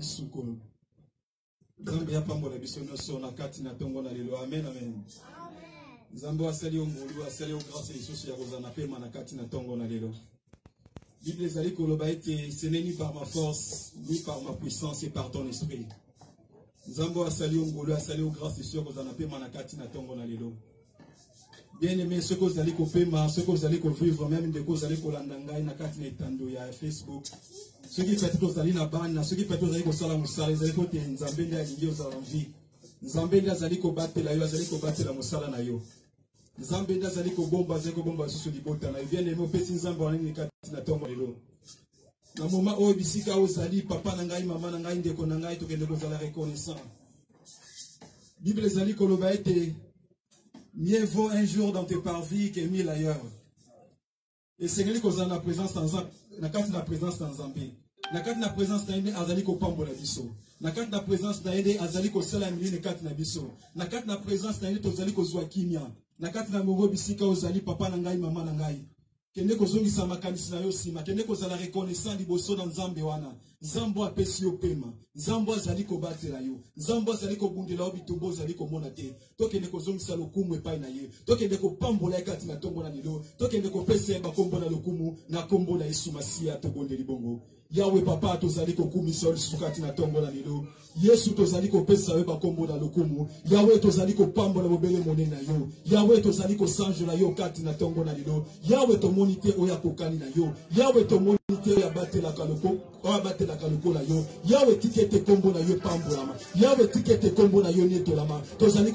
isuko Nzambe ya pambo la biso nyonso na kati na tongo na lelo. Amen, amen. Nzambe asali omolu, asali o grâce lisusu ya kozana pema na kati na tongo na lelo. Bible ezali koloba ete ce n'est ni par ma force, ni par ma puissance, et par ton esprit. Nzambe asali omolu, asali o grâce lisusu ya kozana pema na kati na tongo na lelo. Bien aimé, ce que vous allez kopema, ce que vous allez vivre, même de cause allez kolanda ngai na kati na etando ya Facebook. Ceux qui peut-être vous allez na bana, ceux qui peut-être vous allez kosala musala, vous allez kote nzambe nda lingi ozala envie. Nzambe nda zali ko batela yo, azali ko batela musala na yo. Nzambe nda zali ko bomba, azali ko bomba susu libota na yo. Bien aimé, pesi nzambe wana ni kati na tombo lelo. Na moment oyo bisika ozali papa na ngai, mama na ngai, ndeko na ngai, tokende kozala reconnaissant. Bible ezali koloba ete mieux vaut un jour dans tes parvis que 1000 ailleurs. Et c'est que nous avons la présence dans la présence dans Zambie. Na kati na présence na ine azali ko pambola biso. Na kati na présence na ine azali ko sala mili ne kati na biso. Na kati na présence na ine tozali ko zwa kimia. Na kati na mongo bisika ozali papa na ngai mama na ngai. Kende ko zongisa makanisi na yo sima. Kende ko zala reconnaissant liboso na Nzambe wana. Nzambo apesi yo pema. Nzambo azali ko batela yo. Nzambo azali ko bundela yo bitumbo azali ko mona te. Tokende ko zongisa lokumu epai na ye. Tokende ko pambola kati na tombo na lelo. Tokende ko pesa ba kombo na lokumu na kombo na Yesu Masia to bondeli bongo. Yahweh papa tozali ko kumisa sukati na tombo na lelo. Yesu tozali ko pesa we ba kombo na lokumu. Yahweh tozali ko pambola mobele monene na yo. Yahweh tozali ko sanjola yo kati na tombo na lelo. Yahweh to monite oya kokani na yo. Yahweh to monite oya batela kaloko. Oya batela kaloko na yo. Yahweh tikete kombo na yo pambolama. Yahweh tikete kombo na yo netolama. Tozali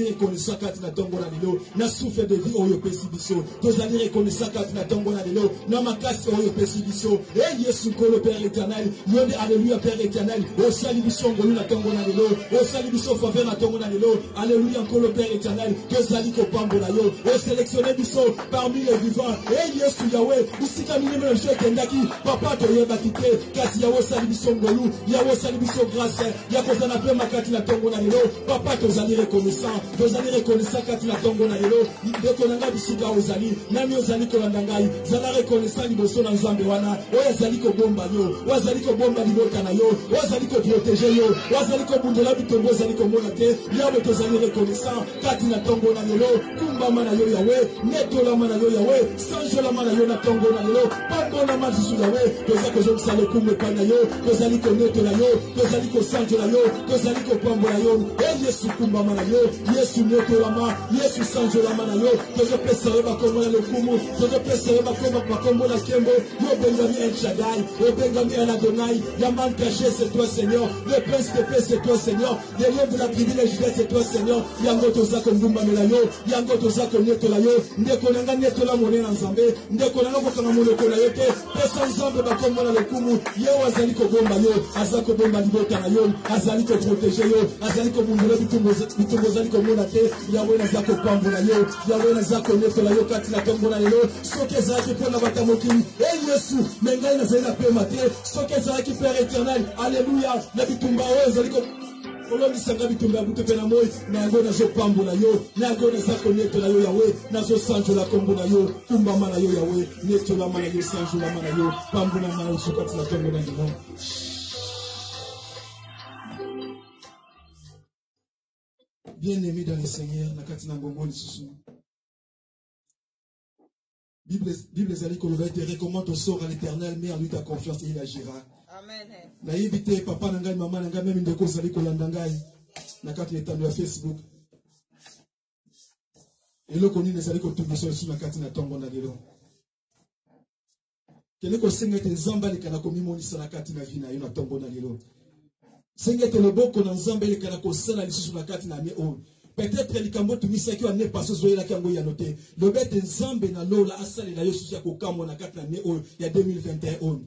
reconnaissant kati na tombo na lelo. Na souffle de vie oyo pesi biso. Tozali reconnaissant kati na tombo na lelo. Na makasi oyo pesi biso. Yesu kolo Père éternel, yonde alléluia Père éternel, au salibison ngolu na tongo na lelo, au salibison faveur na tongo na lelo, alléluia encore le Père éternel, que zaliko pambo na yo, au sélectionné biso parmi les vivants, Yesu Yahweh, usika minime le jeu kendaki, papa to yeba kite, kasi Yahweh salibison ngolu, Yahweh salibison grâce, Yahweh na pe makati na tongo na lelo, papa to zali reconnaissant kati na tongo na lelo, deko nanga bisika ozali, nami ozali kolanda ngai, zala reconnaissant liboso na Nzambe wana, oya zali ko bomba wazali ko bomba libota na yo, wazali ko protéger yo, wazali ko bundela bitombo zali ko mona te, yawe tozali reconnaissant kati na tongo na lelo, kumba mana yo Yahweh, netola mana yo Yahweh, sanjola mana yo na tongo na lelo, pambona mazisu Yahweh, tozali ko zomisa le kumbe pa na yo, tozali ko netola yo, tozali ko sanjola yo, tozali ko pambola yo, Yesu kumba mana yo, Yesu netola ma, Yesu sanjola mana yo, tozo pesa yo bakombo na lokumu, tozo pesa yo bakombo na kembo, yo bengami El Shaddai, Bengami El Adonai, Yaman caché c'est toi Seigneur, le prince de paix c'est toi Seigneur, les lions de la privilège c'est toi Seigneur, Yango toza kongumba melayo, Yango toza konyetola yo, ndeko nanga netola monena Nzambe, ndeko nanga kokanga monoko na yo te, pesa Nzambe bakombo na lokumu, yo azali ko bomba yo, azali ko bomba libota na yo, azali ko protéger yo, azali ko bumbula bitumbo azali ko mona te, Yahweh naza ko pambola yo, Yahweh naza ko netola yo kati na tombo na lelo, soke ezalaki pona batamokili, Yesu, mengai nazali na pema te, soke ezalaki Père éternel, alléluia, na bitumba oyo ezali ko olondisanga bitumba ya butu mpe na moi, na yango nazopambola yo, na yango naza konetola yo Yahweh, nazosanjola kombo na yo, kumbama na yo Yahweh, netolama na yo, sanjolama na yo, pambolama na yo sokati na tombo na yo. Bien-aimé dans le Seigneur, na kati na ngongo lisusu. Bible ezali koloba ete recommande ton sort à l'Éternel, mais en lui ta confiance et il agira. Amen. Na yebite papa na ngai mama na ngai même ndeko ezali kolanda ngai na kati na etando ya Facebook. Eloko nini ezali kotungisa lisusu na kati na tongo na lelo. Kele kosenga ete Nzambe alekana komimonisa na kati na vi na yo na tongo na lelo. Senga ete loboko na Nzambe alekana kosala lisusu na kati na me oyo. Peut-être likambo tumisaki wa ne paso zoyela kango ya noté. Le bête Nzambe na lola asale la yo susi ya kokambo na kati na me oyo ya 2021.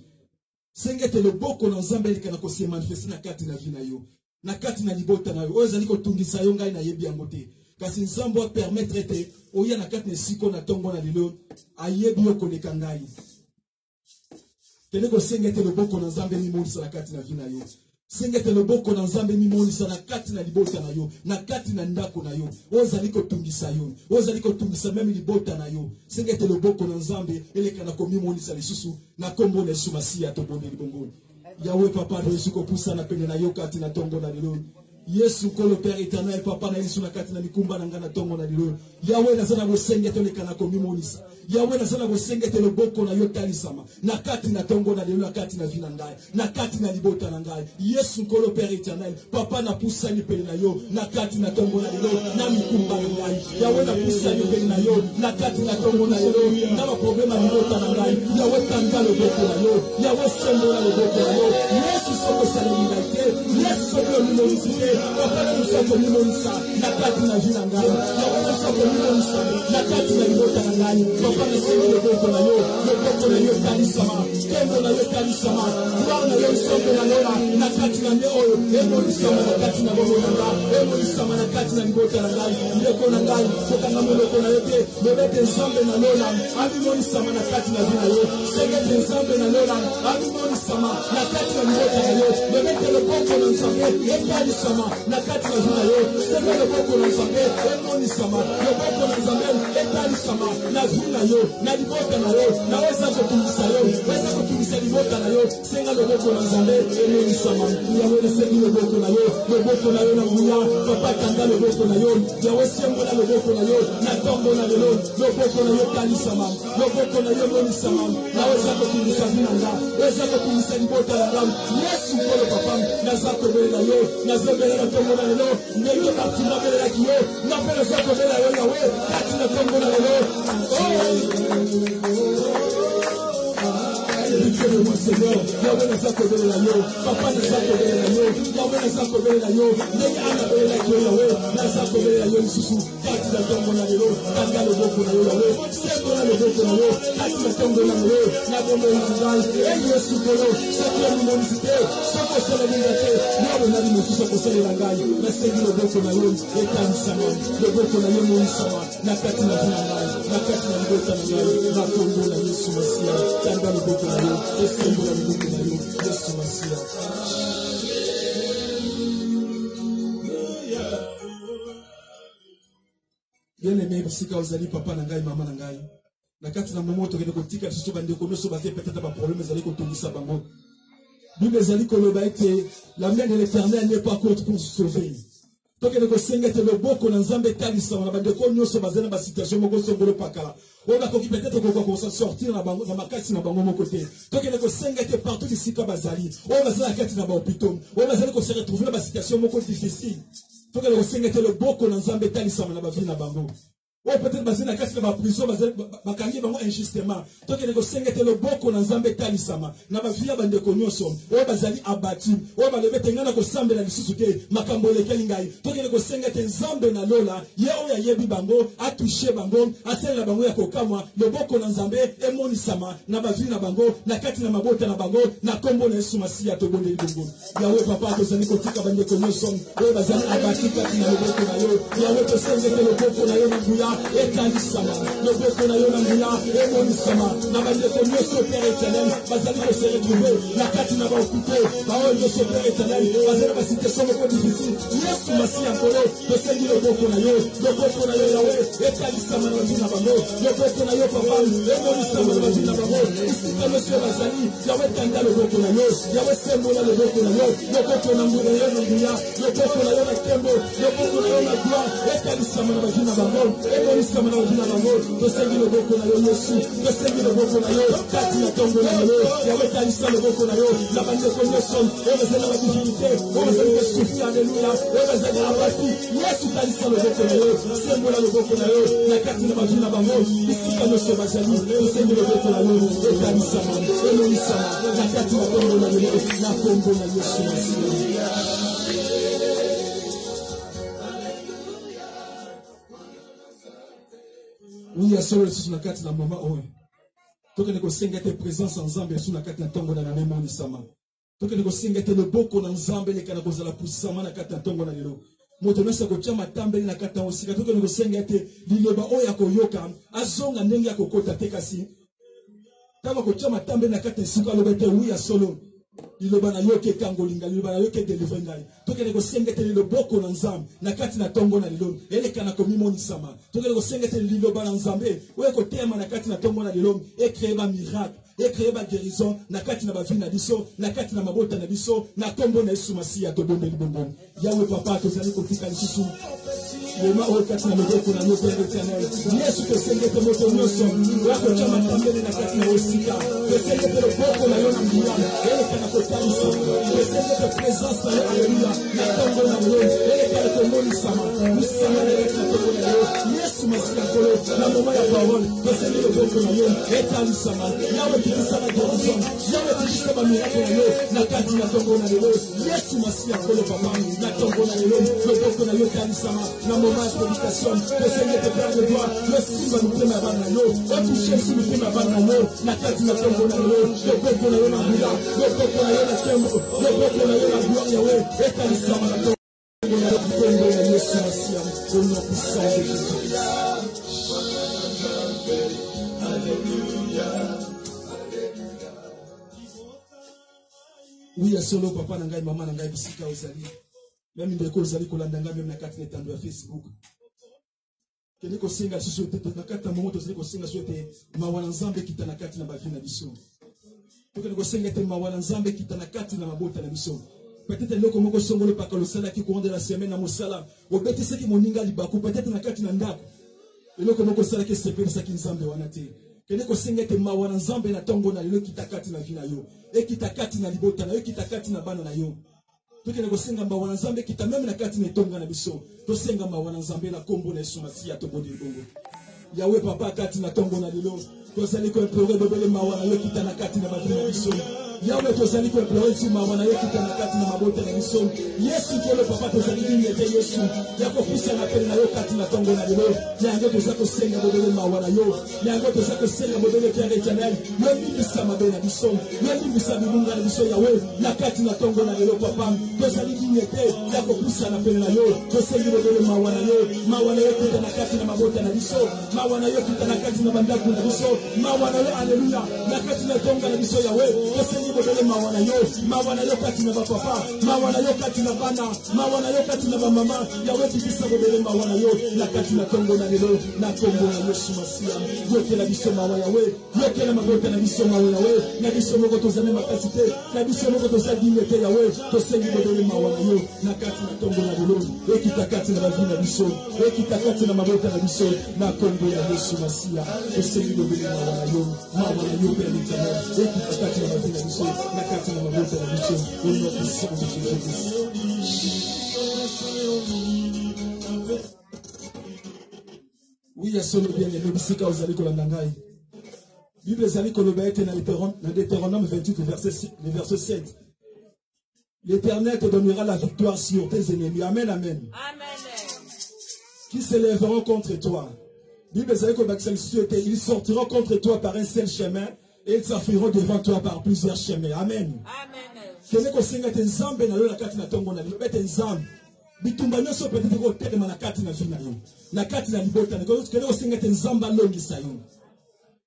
Sengete loboko na Nzambe likana ko se manifester na kati na vi na yo. Na kati na libota na yo. Oyo zali ko tungisa yo ngai na yebi yango te. Kasi Nzambe wa permettre te oya na kati na siko na tongo na lelo ayebi yo koleka ngai. Kele ko sengete loboko na Nzambe ni monisa na kati na vi na yo. Sengete loboko na Nzambe mimonisa na kati na libota na yo, na kati na ndako na yo, ozali ko tungisa yo, ozali ko tungisa même libota na yo. Sengete loboko na Nzambe eleka na komimonisa lisusu na kombo na Yesu Masia to bonde libongo. Yahweh papa de Yesu kopusa na pene na yo kati na tongo na lelo. Yesu kolo Père éternel papa na Yesu na kati na mikumba na ngana tongo na lelo. Yahweh nazana bosenga tole kana komimonisa. Yahweh nazana bosenga tole boko na yo talisama. Na kati na tongo na lelo na kati na vina ngai. Na kati na libota na ngai. Yesu kolo Père éternel papa na pusa ni pene na yo na kati na tongo na lelo na mikumba na ngai. Yahweh na pusa ni pene na yo na kati na tongo na lelo na ma problema libota na ngai. Yahweh kanga le boko na yo. Yahweh sembo na le boko na yo. Yesu soko salimite. Yesu soko limonite. Papa nous sommes limonisa na kati na vina ngai. Yahweh nous sommes limonisa na kati na libota na ngai. Papa nous sommes le boko na yo. Le boko na yo talisama. Kembo na yo talisama. Gloire na yo sombe na lola na kati na me oyo. Emonisama na kati na bobo na ngai. Emonisama na kati na libota na ngai. Ndeko na ngai. Kokanga moloko na yo te. Bebete nzambe na lola. Abimonisama na kati na vina yo. Segete nzambe na lola. Abimonisama na kati na libota na yo. Bebete le boko na nzambe. Etalisama na kati na vina yo. Sebe le boko na nzambe. Emonisama. Le boko na nzambe. Etalisama na vina yo. Na libota na yo. Na weza kutumisa yo. Weza kutumisa libota na yo. Senga le boko na nzambe. Emonisama. Yahweh sengi le boko na yo. Le boko na yo na nguya. Papa kanga le boko na yo. Yahweh sembo na le boko na yo. Na tombo na lelo. Le boko na yo talisama. Le boko na yo emonisama. Na weza kutumisa vina nga. Weza kutumisa libota na nga. Yesu kolo papa. Naza kobela yo. Naza bela na tombo na lelo. Nenge parti na bela la kiyo. Na bela sa kobela yo Yahweh. Kati na tombo na lelo. Moi Seigneur, Yahweh n'a pas couvert la yo, Papa n'a pas couvert la yo, Yahweh n'a pas couvert la yo, Neye ana couvert la yo, Yahweh n'a pas couvert la yo, Susu, Kati na tombo na lelo, Kanga le boko na yo, Yahweh, Sebo na le boko na yo, Kati na tombo na yo, na bombo na ngai, Yesu kolo, Sebo na l'humanité, Soko sele l'unité, Yahweh na limo Soko sele la ngai, na segi le boko na yo, Etani sama, le boko na yo moni sama, na kati na vina ngai, na kati na libota na ngai, na tombo na Yesu Masia, Kanga le boko na yo. Bien aimé, parce que vous allez papa nangai, maman nangai. Na kati na moment to kende kotika biso bande ko no so ba peut-être pas problème ezali ko tongisa bango. Bible ezali ko loba ete la main de l'Éternel n'est pas courte pour se sauver. To kende ko senga te le boko na nzambe talisa na bande ko nyoso bazana ba situation moko so bolo pakala. On a peut-être qu'on va sortir dans ma carte, dans mon côté. Donc, il y a des gens qui partout ici, comme Bazali. On va se la carte dans mon hôpital. On va se retrouver dans ma situation beaucoup difficile. Donc, il y a des gens qui ont beaucoup de gens qui sont dans ma vie. Ou peut-être basé na kati na prison bakangi bango injustement. Donc il y a des gens qui ont beaucoup de nzambe talisama na ba via bande konyoso. O bazali abati. O ba lebe tengana ko sambela lisusu ke makambo lekeli ngai. Donc il y a des gens qui nzambe na lola ye o ya yebi bango a toucher bango a sela bango ya kokamwa le boko na nzambe emoni sama na ba via na bango na kati na mabota na bango na kombo na Yesu Masia to bonde bongo. Yawe papa to zani kotika bande konyoso. O bazali abati kati na le boko na yo. Yawe to senge le boko na yo na buya etalisama le boko na yo na nguya emonisama na bande ko nyoso Père éternel bazali ko se retrouver na kati na ba okupe ba o nyoso Père éternel bazali ba situation moko difficile Yesu Masia nkolo to sengi le boko na yo Yawe etalisama na bina bango le boko na yo papa emonisama na bina bango isika monsieur bazali Yawe tanga le boko na yo Yawe sembola le boko na yo le boko na nguya na nguya le boko na yo na tembo le boko na yo na gloire etalisama na bina bango emonisama na bina bango to sengi le boko na yo Yesu to sengi le boko na yo kati na tombo na yo Yawe talisa le boko na yo la bande ko nyoso bazali ba difficulté bazali ko souffrir alléluia bazali abati Yesu talisa le boko na yo sembola le boko na yo na kati na bina bango isika no se bazali to sengi le boko na yo etalisama emonisama na kati na tombo na yo na kombo na Yesu Masia. Oui, il y a solo sur la carte dans le moment où donc il y a des présences ensemble sur la carte dans tongo na même on sama donc il y a des boko na ensemble les kana kozala pusama na carte tongo na lelo moto nasa ko chama tambe na carte osika donc il y a des liloba oya ko yoka azonga ndenge ya kokota te kasi tama ko chama tambe na carte sika lobete oui ya solo liloba na yoke kangolinga liloba na yoke deliver ngai tokele ko sengetele le boko na nzambe na kati na tongo na lelo ele kana ko mimoni sama tokele ko sengetele liloba na nzambe we ko tema na kati na tongo na lelo e créer ba miracle et créer ma guérison na kati na ba vie na biso na kati na mabota na biso na kombo na Yesu Masiya to bombe libongo Yahweh papa to zali kotika lisusu lema o kati na maboko na yo Père éternel Yesu to senge te moto nyonso wako chama kambele na kati na osika to senge te boko na yo na mbula ele kana kotalisa to senge te présence na yo haleluya na kombo na yo ele kana komoni sama usama na yo kombo na yo Yesu Masiya kolo na moma ya parole to senge te boko na yo etalisa Yahweh tikisa ba guérison Yahweh tikisa ba miracle na yo na kati na kombo na yo Yesu Masiya kolo papa na kombo na yo boko na yo talisama na moment de prédication le Seigneur te prend de gloire le simba nous prend avant na yo o toucher si nous prend avant na yo na kati na kombo na yo le boko na yo na bila le boko na yo na tembo le boko na yo na gloire Yahweh etalisama na kombo na yo kombo na Yesu Masiya au nom puissant de Jésus. Oui, solo papa na ngai mama na ngai bisika ozali. Même ndeko ozali kolanda ngai même na kati na tando ya Facebook. Kende ko singa susu te na kati na moto ozali ko singa susu te mawana nzambe kita na kati na bafi na biso. Kende ko singa te mawana nzambe kita na kati na mabota na biso. Peut-être loko moko songolo pakalo sala ki courant de la semaine na mosala. Obetise ki moninga libaku peut-être na kati na ndako. Loko moko sala ki sepeli sa ki nzambe wana te. Kende ko singa te mawana nzambe na tongo na lelo kitakati na vina yo. Ekitakati na libota na yo kitakati na bana na yo. Tukene ko singa mawana nzambe kita même na kati na tonga na biso. To singa mawana nzambe na kombo na Yesu Masiya to bodi bongo. Yahweh papa kati na tongo na lelo. To sali ko pleurer bebele mawana yo kita na kati na bana na biso. Yahweh to sali ko pleurer si mawana yo kita na kati na mabota na biso. Yesu ko le papa to sali ni ete Yesu. Yako pusa na pele na yo kati na tongo na lelo. Yango to sako senga bebele mawana yo. Yango to sako senga bebele Père éternel. Yo ni sama be na biso. Yo ni sama bunga na biso Yahweh. Na kati na tongo na lelo papa. To sali ni ete yako pusa na pele na yo. To senga bebele mawana yo. Mawana yo kita na kati na mabota na biso. Mawana yo kita na kati na bandaku na biso. Mawana yo haleluya. Na kati na tonga na biso Yahweh. To senga bebele mawana yo kati na papa. Mawana yo kati na bana. Mawana yo kati na mama. Yahweh tikisa bebele mawana yo. Na kati na tongo na lelo. Na kombo na Yesu Masiya. Yo kela biso mawa Yahweh. Yo kela mabota na biso mawa Yahweh. Na biso moko tozame makasite. Na biso moko tozali dignité Yahweh. To senga bebele mawana yo. Na kati na tongo na lelo. Ekita kati na bavi na biso. Ekita kati na mabota na biso. Na kombo ya Yesu Masiya. To senga bebele mawana yo. Mawana yo Père éternel. Ekita kati na bavi na biso. Na kati na mabota na biso. Au nom puissant de Jésus. Oui, il y a son bien aimé, bisika ozali kolanda ngai. Bible ezali koloba ete na Deutéronome 28 le verset 7. L'Éternel te donnera la victoire sur tes ennemis. Amen, amen. Amen. Qui s'élèveront contre toi. Bible ezali koloba ils sortiront contre toi par un seul chemin et ils s'enfuiront devant toi par plusieurs chemins. Amen. Amen. Kene ko singa te nzambe na yo na kati na tongo na yo bete nzambe. Bitumba nyoso peut-être ko telema na kati na vina yo. Na kati na libota na kene ko singa te nzamba longisa yo.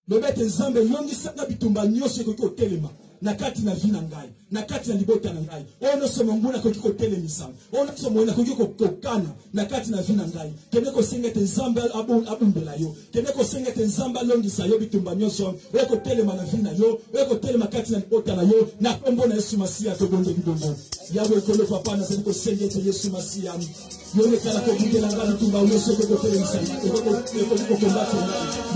Lobete nzambe longisa na bitumba nyoso ko telema. Na kati na vina ngai, na kati na libota na ngai. Ono somo nguna ko kiko telemisa. Ono somo na ko kiko kokana na kati na vina ngai. Kene ko singa te nzamba abumbela yo. Kene ko singa te nzamba longisa yo bitumba nyoso. Eko telema na vina yo, eko telema kati na libota na yo. Na kombo na Yesu Masiya to bonde bidongo. Yahweh ko le papa na seko singa te Yesu Masiya. Yo le kala ko bidela ngana tumba nyoso ko telemisa. Eko ko kombate.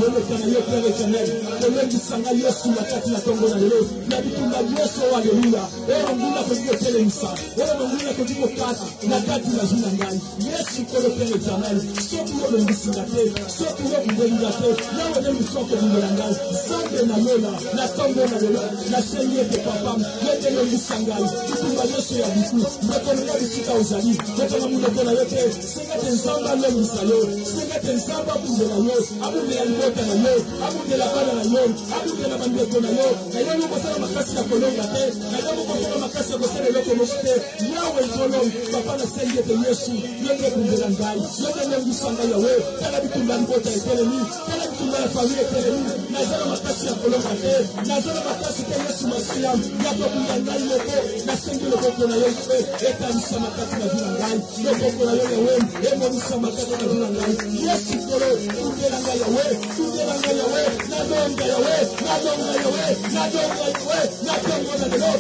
Yo le kala yo Père éternel. Ko longisa ngai Yesu na kati na tongo na lelo. Tumba Yesu haleluya. Ero nguna ko diko telemisa. Ero nguna ko diko kata na kati na vina ngai. Yesu ko le Père éternel. Soki yo longisa te, soki yo ngulila te. Na wele misoko ngula ngai. Sande na lola, na tongo na lola, na senye te papa. Yete longisa ngai. Tumba Yesu ya biku. Mboko na bisika ozali. Mboko na muloko na yote. Senga te nzamba longisa yo. Senga te nzamba bundela yo. Abunde ya libota na yo. Abunde la bana na yo. Abunde la bandeko na yo. Na yo mo sala makasi ya kolonga te naza mokofola makasi ya kosala eloko moko te yawe kolonga papa nasengi ete yesu yonde ekundela ngai yonde nongisa ngai yawe tala bitumba libota etelemi tala bitumba ya famille etelemi naza na makasi ya kolonga te naza na makasi te yesu masiya ya kokunda ngai moko nasengi loboko na yo mpe ekanisa makasi na vi na ngai loboko na yo yawe emonisa makasi na vi na ngai yesu kolo tundela ngai yawe tundela ngai yawe nadonga yawe nadonga yawe nadonga yawe nadonga na lelo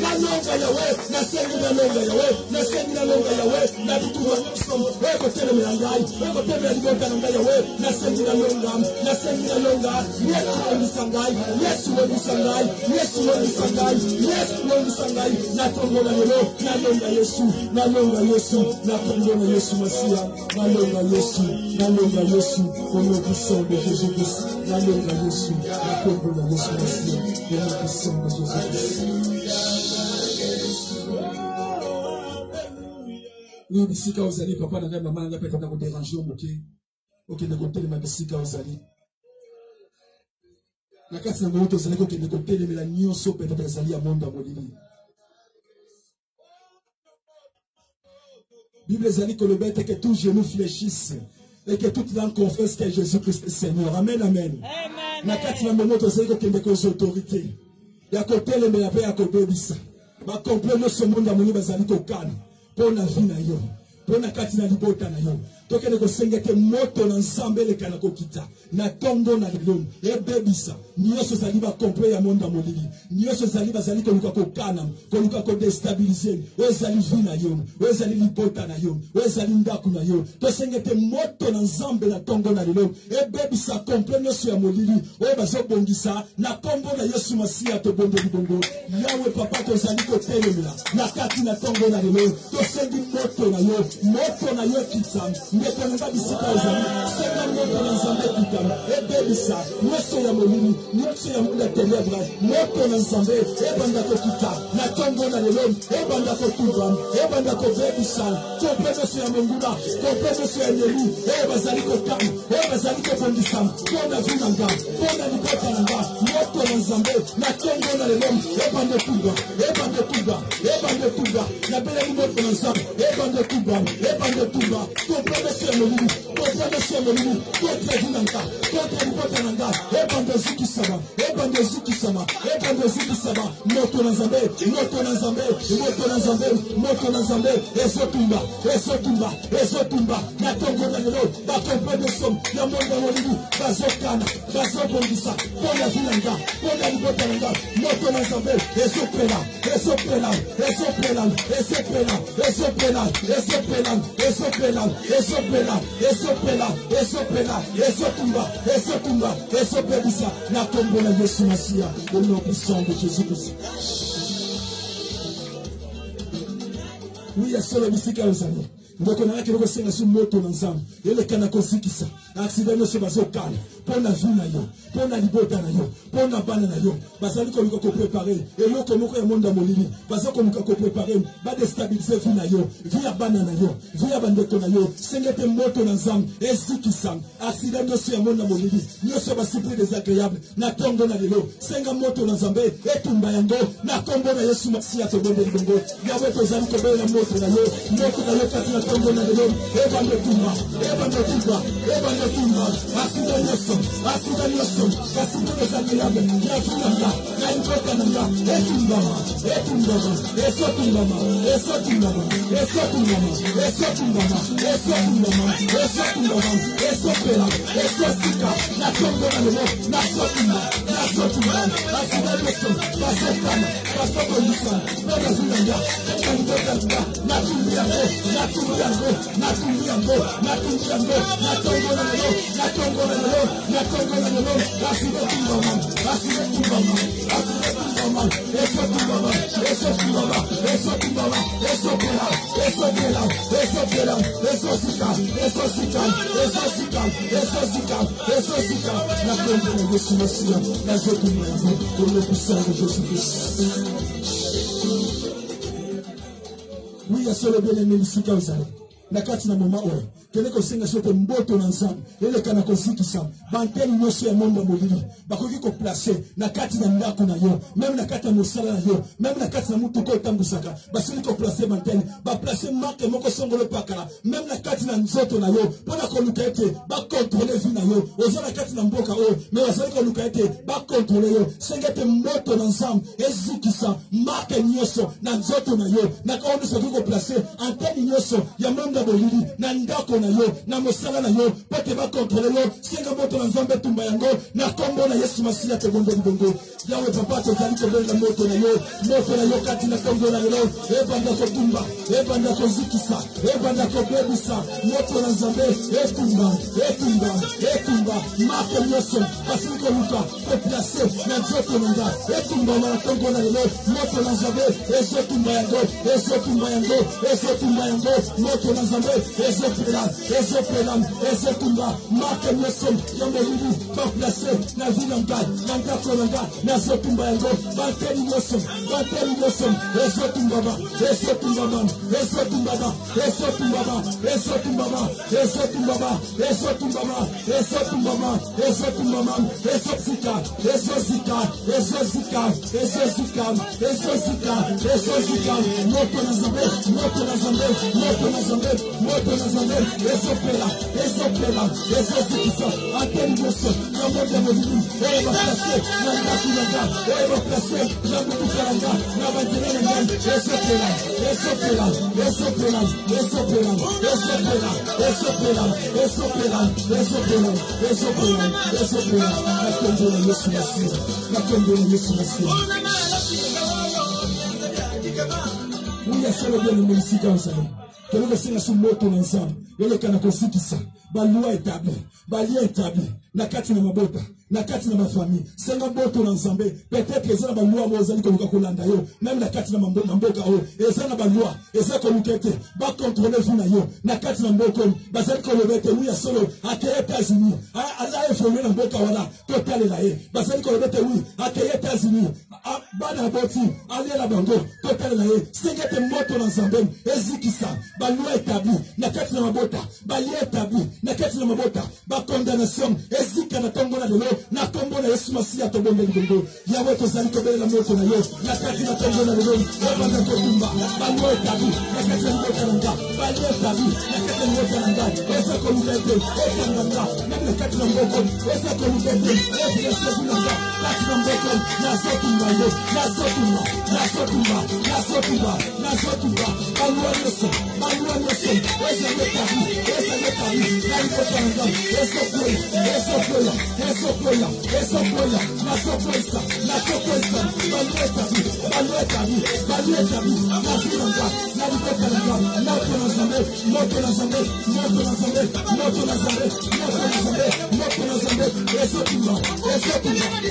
nadonga yawe nasengi nalonga yawe nasengi nalonga yawe na bituma nyonso ekotelemela ngai ekotelemela libota na ngai yawe nasengi nalonga yesu wondisa ngai yesu wondisa ngai yesu wondisa ngai yesu wondisa ngai natongola lelo nalonga yesu natongola yesu masiya nalonga yesu au nom puissant de Jésus-Christ nalonga yesu natongola yesu masiya au nom puissant de Jésus-Christ. Oui, bisika ozali papa na ngai mama na ngai pe kaka ko déranger moke okende kotelema bisika ozali na kati na moto ozali kokende kotelemela nyonso peut-être ezali ya monde ya molili. Bible ezali koloba ete que tout genou fléchisse et que toute langue confesse que Jésus-Christ est Seigneur. Amen, amen. Na kati na moto ozali kokende ko autorité ya kotelemela pe ya kobebisa ba complot nyonso monde ya molili bazali kokana pona vi na yo pona kati na libota na yo tokende kosenga te moto na nzambe elekana kokita na tongo na lelo ebebisa nyonso zali ba complot ya monde ya molili nyonso zali bazali koluka kokana koluka kodestabiliser ezali vi na yo ezali libota na yo ezali ndaku na yo tosenga te moto na nzambe na tongo na lelo ebebisa complot nyonso ya molili oyo bazobongisa na kombo na Yesu Masiya tobondeli bongo yawe papa tozali kotelemela na kati na tongo na lelo tosengi moto na yo kitsa ndeko nanga bisika ezali senga moto na nzambe kitama ebebisa nyonso ya molili nyonso ya munda ténèbre moto na nzambe ebanda kokita na tongo na lelo ebanda kotuba ebanda kobebisa kompenyonso ya monguna kompenyonso ya neli bazali kokama bazali kobongisa mpona vi na nga mpona libota na nga moto na nzambe na tongo na lelo ebanda tuba na beleli moto na nzambe ebanda tuba kompenyonso ya molili kompenyonso ya molili kontra vi na nga kontra libota na nga ebanda zikisama moto na nzambe ezotumba na tongo na lelo bakompenyonso ya monde ya molili bazokana bazobongisa mpona vi na nga mpona libota na nga moto na nzambe ezotumba na kombo na Yesu Masiya au nom puissant de Jésus-Christ. Oui, ya solo bisika ozali ndoko na yake loko senga su moto na nzambe elekana kozikisa accident nyonso bazokana mpona vi na yo mpona libota na yo mpona bana na yo bazali koluka koprepare eloko moko ya monde ya molili baza koluka koprepare badestabilize vi na yo vi ya bana na yo vi ya bandeko na yo senga ete moto na nzambe ezikisa accident nyonso ya monde ya molili nyonso basipri désagréable na tongo na lelo senga moto na nzambe etumba yango na kombo na Yesu Masiya tobondeli bongo yawe tozali kobelela moto na yo kati na tongo na lelo ebanda tumba asida nyonso kasi désagréable na vi na nga na libota na nga etumbama esopela esosika na tongo na lelo nazotumba asida nyonso bazokana bazobongisa mpona vi na nga na libota na nga natumbi yango na tongo na lelo asida tumbama esosika na kombo na Yesu Masiya nazotumba yango au nom puissant de Jésus-Christ. Oui, ya solo bien aimé bisika ozali na kati na moma oyo kende kosenga sote mboto na nzambe eleka na kozikisa banteni nyonso ya monde ya molili bakoki koplace na kati na ndako na yo même na kati ya mosala na yo même na kati na mutuka otambusaka basili koplace banteni baplace marke moko songolo pakala même na kati na nzoto na yo mpona koluka ete bakontrole vi na yo oza na kati na mboka oyo me bazali koluka ete bakontrole yo senga ete mboto na nzambe ezikisa marke nyonso na nzoto na yo na kaondo soki koplace anteni nyonso ya monde ya bolili na ndako na yo na mosala na yo po te bakontrole yo senga moto na nzambe tumba yango na kombo na Yesu Masiya te bondo libongo yawe papa tozali kobelela moto na yo kati na kombo na lelo ebanda kotumba ebanda kozikisa ebanda kobebisa moto na nzambe etumba make nyonso basili koluka koplace na nzoto na nga etumba na kombo na lelo moto na nzambe ezotumba yango moto na nzambe ezotumba make nyonso ya molili baplace na vi na ngai na ndako na nga nazotumba yango banteni nyonso ezotumbama moto na nzambe ezozikisa anteni nyonso ya monde ya molili oyo baplace na ndako na nga oyo baplace na mutuka na nga na banzela na ngai nakombola Yesu Masiya uya sala bien mulisika osala kelele singa su moto na nzambe eleka na kozikisa balua établi na kati na mabota na kati na mafamille senga moto na nzambe peut-être eza na balua mo ozali koluka kolanda yo même na kati na mboka oyo eza na balua eza koluka ete bakontrole vi na yo na kati na mboka oyo bazali koloba ete uya solo akeye États-Unis aza evolue na mboka wana totalela ye bazali koloba ete oui akeye États-Unis bana boti alela bango totalela ye senga ete moto na nzambe ezikisa balua établi na kati na mabota balia établi na kati na mabota bakondamnation ezika na tongo na lelo na kombo na Yesu Masiya tobombeli bongo yawe tozali kobelela moto na yo na kati na tongo na lelo obanda kotumba balua établi na kati na mboka na nga balia établi na kati na mboka na nga eza koluka ete ekanganga na kati na mboko eza koluka ete efiasevinanga kati na mboko nazotumba yo nazotumba balua nyonso eza établi na mboka na nga ezokwela nazokwesa balua établi na vinanga na mboka na nga moto na nzambe ezotumba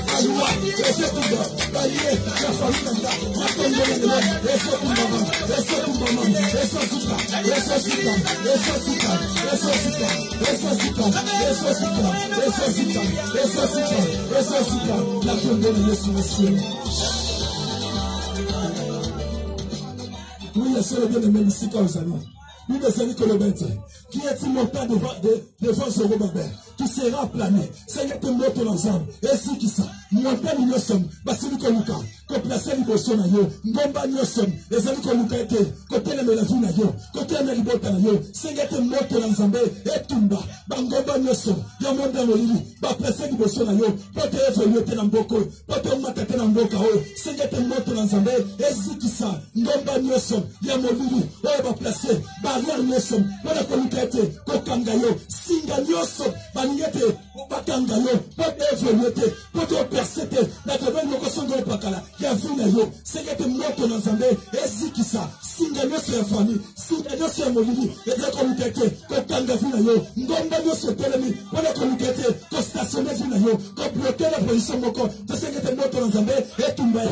balua ezotumba balie na famille na nga na kombola lelo ezozika na kombola Yesu Masiya. Oui, c'est bien aimé ici quand vous allez. Nous descendons que le bête. Qui est montant devant Zorobabel, qui sera plané. Seigneur, te montre l'ensemble. Et si qui ça, montant nous sommes, basili koluka, ko placer liboso na yo, ngomba nous sommes, les amis koluka ete, côté la vie na yo, côté la libota na yo, Seigneur, te montre l'ensemble, et tumba, bangomba nous sommes, ya monda molili, ba placer liboso na yo, pote évoluer te na mboko, pote matete na mboka o, Seigneur, te montre l'ensemble, et si qui ça, ngomba nous sommes, ya molili, o ba placer, barrière nous sommes, wana koluka ete, kokanga yo, singa nyonso, baningete, bakanga yo, pote évoluer te, pote persete, na tobel moko songo pakala, ya vina yo, Seigneur, te montre l'ensemble, et si qui ça, singa nyonso ya famille, singa nyonso ya molili, et te koluka ete, kokanga vina yo, ngomba nyonso telemi, wana koluka ete, ko stationner vina yo, ko bloquer la position moko, te Seigneur, te montre l'ensemble, et tumba yo,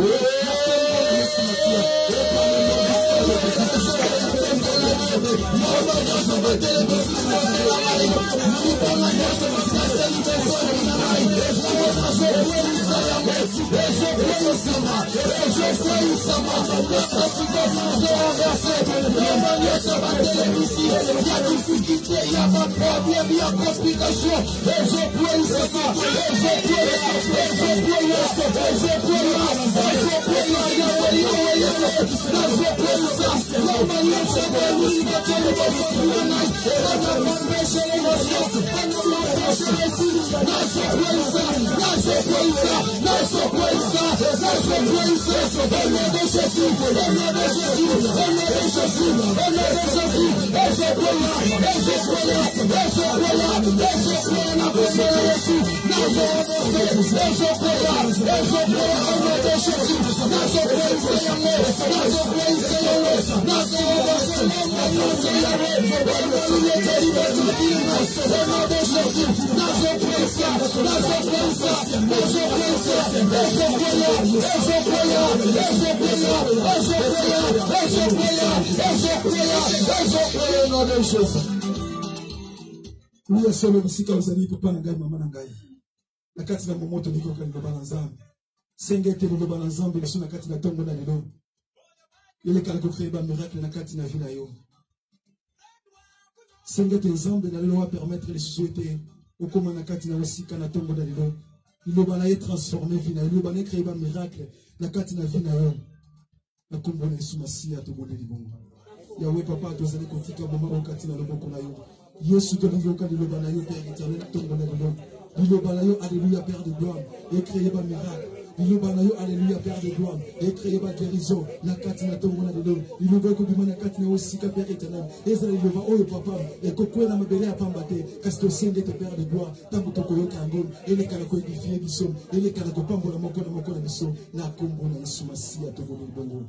Oui, solo bisika ozali papa na ngai mama na ngai. Na kati na momoto niko ka liloba na Nzambe. Sengete liloba na Nzambe biso na kati na tongo na lelo. Yele kala ko créer ba miracle na kati na vie na yo. Sengete Nzambe na lelo wa permettre les sociétés au koma na kati na wasika na tongo na lelo. Liloba na ye transformer vie na yo, liloba na créer ba miracle na kati na vie na yo. Na kombo na Yesu Masia to bole libongo. Yawe papa tozali kotika mama okati na loboko na yo. Yesu te liloka liloba na yo Père éternel tongo na lelo. Liloba na yo alléluia Père de gloire et créer ba miracle. Liloba na yo alléluia Père de gloire et créer ba guérison na kati na tongo na lelo. Liloba ko bima na kati na osika Père éternel. Ezali liloba oyo papa e ko kwela mabele ya pamba te parce que sende te Père de gloire tambo to ko yoka ngom ele kala ko édifier biso ele kala ko pambola moko na biso na kombo na Yesu Masia to bole libongo.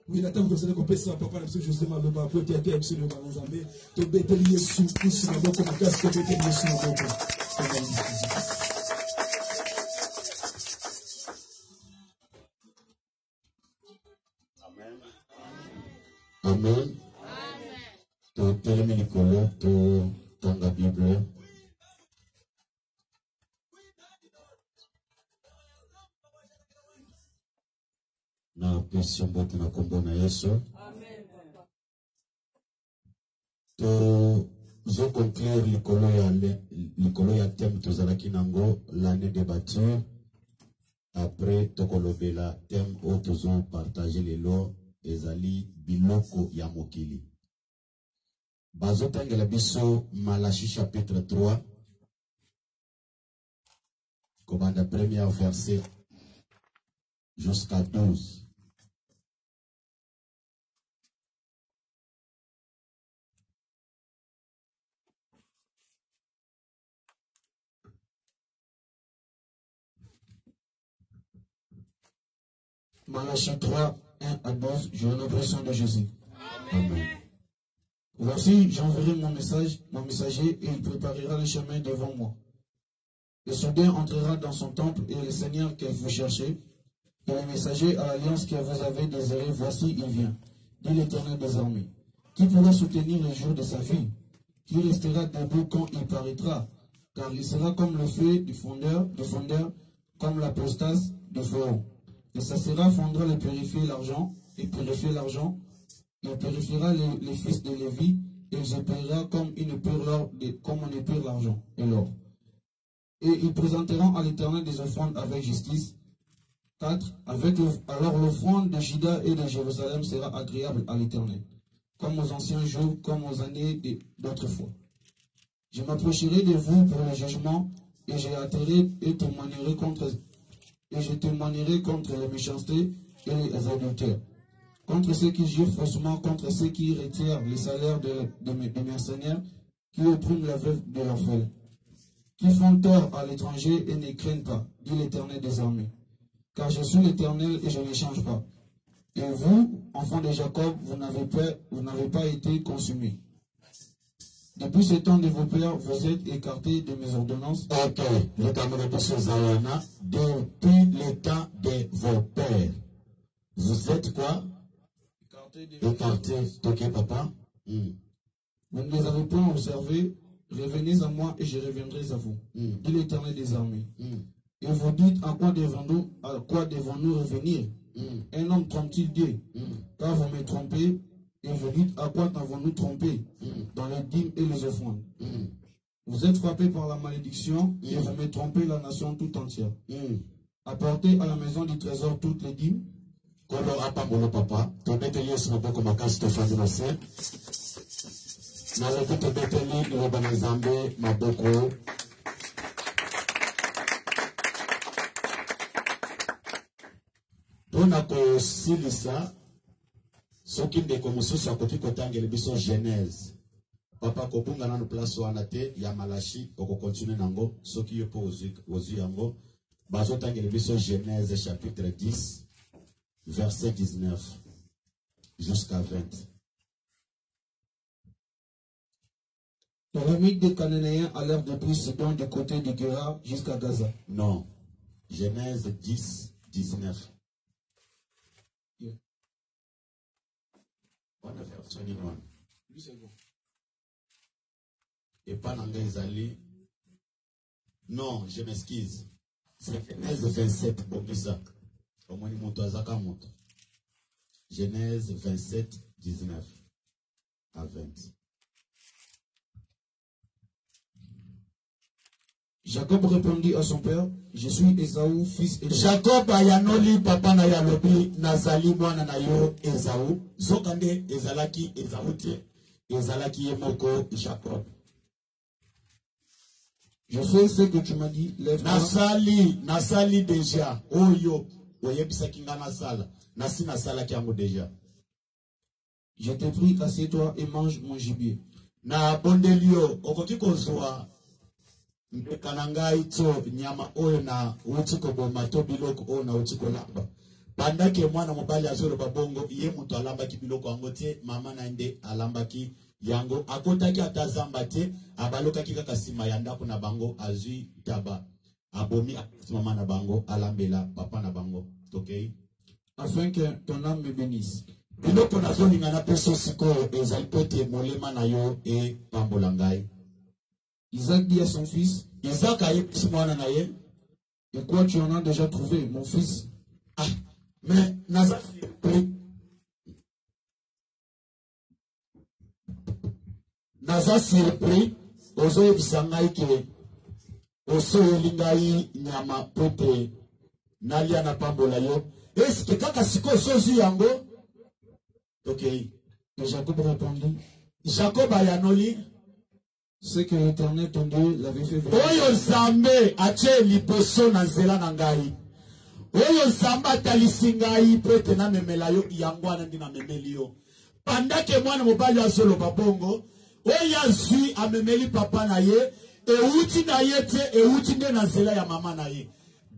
Oui, la table de qu'on peut ça, papa, la José Maloba, pour t'aider, monsieur le Balanzambé, te bételier sous, pousse la boca, ma casse, te bételier sous la boca. Amen. Amen. Tu termines le colloque, tu dans la Bible. Na pesi mbote na kombo na Yesu. Amen. Tozo conclure likolo ya thème tozalaki nango l'année de bâture. Après tokolobela thème o tozo partager lelo ezali biloko ya mokili. Bazo tangela biso Malachie chapitre 3. Commande premier verset jusqu'à 12. Malachie 3, 1 à 12, j'ai l'impression de Jésus. Amen. Voici, j'enverrai mon messager, et il préparera le chemin devant moi. Le souverain entrera dans son temple, et le Seigneur que vous cherchez, et le messager à l'alliance que vous avez désiré, voici, il vient, dit l'Éternel des armées. Qui pourra soutenir le jour de sa vie? Qui restera debout quand il paraîtra? Car il sera comme le feu du fondeur, comme l'apostase du feu. Et ça sera fondra et purifier l'argent, il purifiera les fils de Lévi, et il épurera comme on épure l'argent et l'or. Et ils présenteront à l'Éternel des offrandes avec justice. 4. Alors l'offrande de Juda et de Jérusalem sera agréable à l'Éternel, comme aux anciens jours, comme aux années d'autrefois. Je m'approcherai de vous pour le jugement, et je témoignerai contre les méchancetés et les adultères, contre ceux qui jurent faussement, contre ceux qui retirent les salaires de mes mercenaires, qui oppriment la veuve de l'orphelin, qui font tort à l'étranger et ne craignent pas, dit l'Éternel des armées. Car je suis l'Éternel et je ne change pas. Et vous, enfants de Jacob, vous n'avez pas été consumés. Depuis ce temps de vos pères, vous êtes écartés de mes ordonnances. Ok, le camarade de Suzalana, depuis le temps de vos pères, vous êtes quoi? Écartés. Ok, papa. Vous ne les avez point observés. Revenez à moi et je reviendrai à vous, dit l'Éternel des armées. Et vous dites, à quoi devons-nous revenir? Un homme trompe-t-il Dieu? Car vous me trompez, et vous dites, à quoi t'avons-nous trompé? Dans les dîmes et les offrandes. Vous êtes frappés par la malédiction, et vous me trompez la nation tout entière. Apportez à la maison du trésor toutes les dîmes. Kolo apa molo papa, tobeteli Yesu maboko makasi tofandi na se. Nalobi tobeteli liloba na Nzambe maboko. Pona kosilisa soki ndeko mosusu akoki kotangela biso Genèse. Papa kobunga nanu place wana te ya Malachi okokontinue nango soki yo po ozwi yango. Bazotangela biso Genèse chapitre 10 verset 19 jusqu'à 20. Dans la mythe des Cananéens allèrent depuis Sidon du côté de Guérar jusqu'à Gaza. Non. Genèse 10, 19. Yeah. What the verse 21? Et pas dans Gaïzali. Non, je m'excuse. C'est Genèse 27, Bobisa. Genèse 27, 19 à 20. Jacob répondit à son père, je suis Esaü, fils de Jacob ayanoli papa na yalobi nazali mwana na yo Esaü. Zokande ezalaki Esaü te, ezalaki yemoko Jacob. Je fais ce que tu m'as dit, lève-toi. Nasali déjà. Oyo. Oyebisaki nga nasala. Nasi nasala ki yango déjà. Je t'ai pris, assieds-toi et mange mon gibier. Na bondelio, okoki kozwa mbekana ngai to nyama oyo na uti koboma to biloko oyo na uti kolamba. Bandake mwana mobali azolo babongo, ye mutu alambaki biloko yango te, mama na ende alambaki yango. Akotaki atazamba te, abalokaki kaka sima ya ndako na bango, azui taba. Abomi mama na bango, alambela papa na bango. Okay? Afin que ton âme me bénisse. Biloko nazoni ngana peso sikoyo ezali pete molema na yo e pambolangai. Isaac dit à son fils, Isaac a eu mwana na ye. Et quoi tu en as déjà trouvé, mon fils? Ah, mais naza surpris. Naza surpris. Ozo yebisa ngai ke osoyeli ngai nyama pete nalia na pambola yo. Est-ce que kaka siko sozu yango? Ok. Et Jacob répondit, Jacob ayanoli. c'est que l'Éternel ton Dieu l'avait fait venir. Oyo Nzambe atie liboso na nzela na ngai. Oyo Nzambe atalisi ngai pete na memela yo yango wana ndi na memeli yo. Pandake mwana mobali azoloba bongo, oyo azwi amemeli papa na ye, euti na ye te, euti nde na nzela ya mama na ye.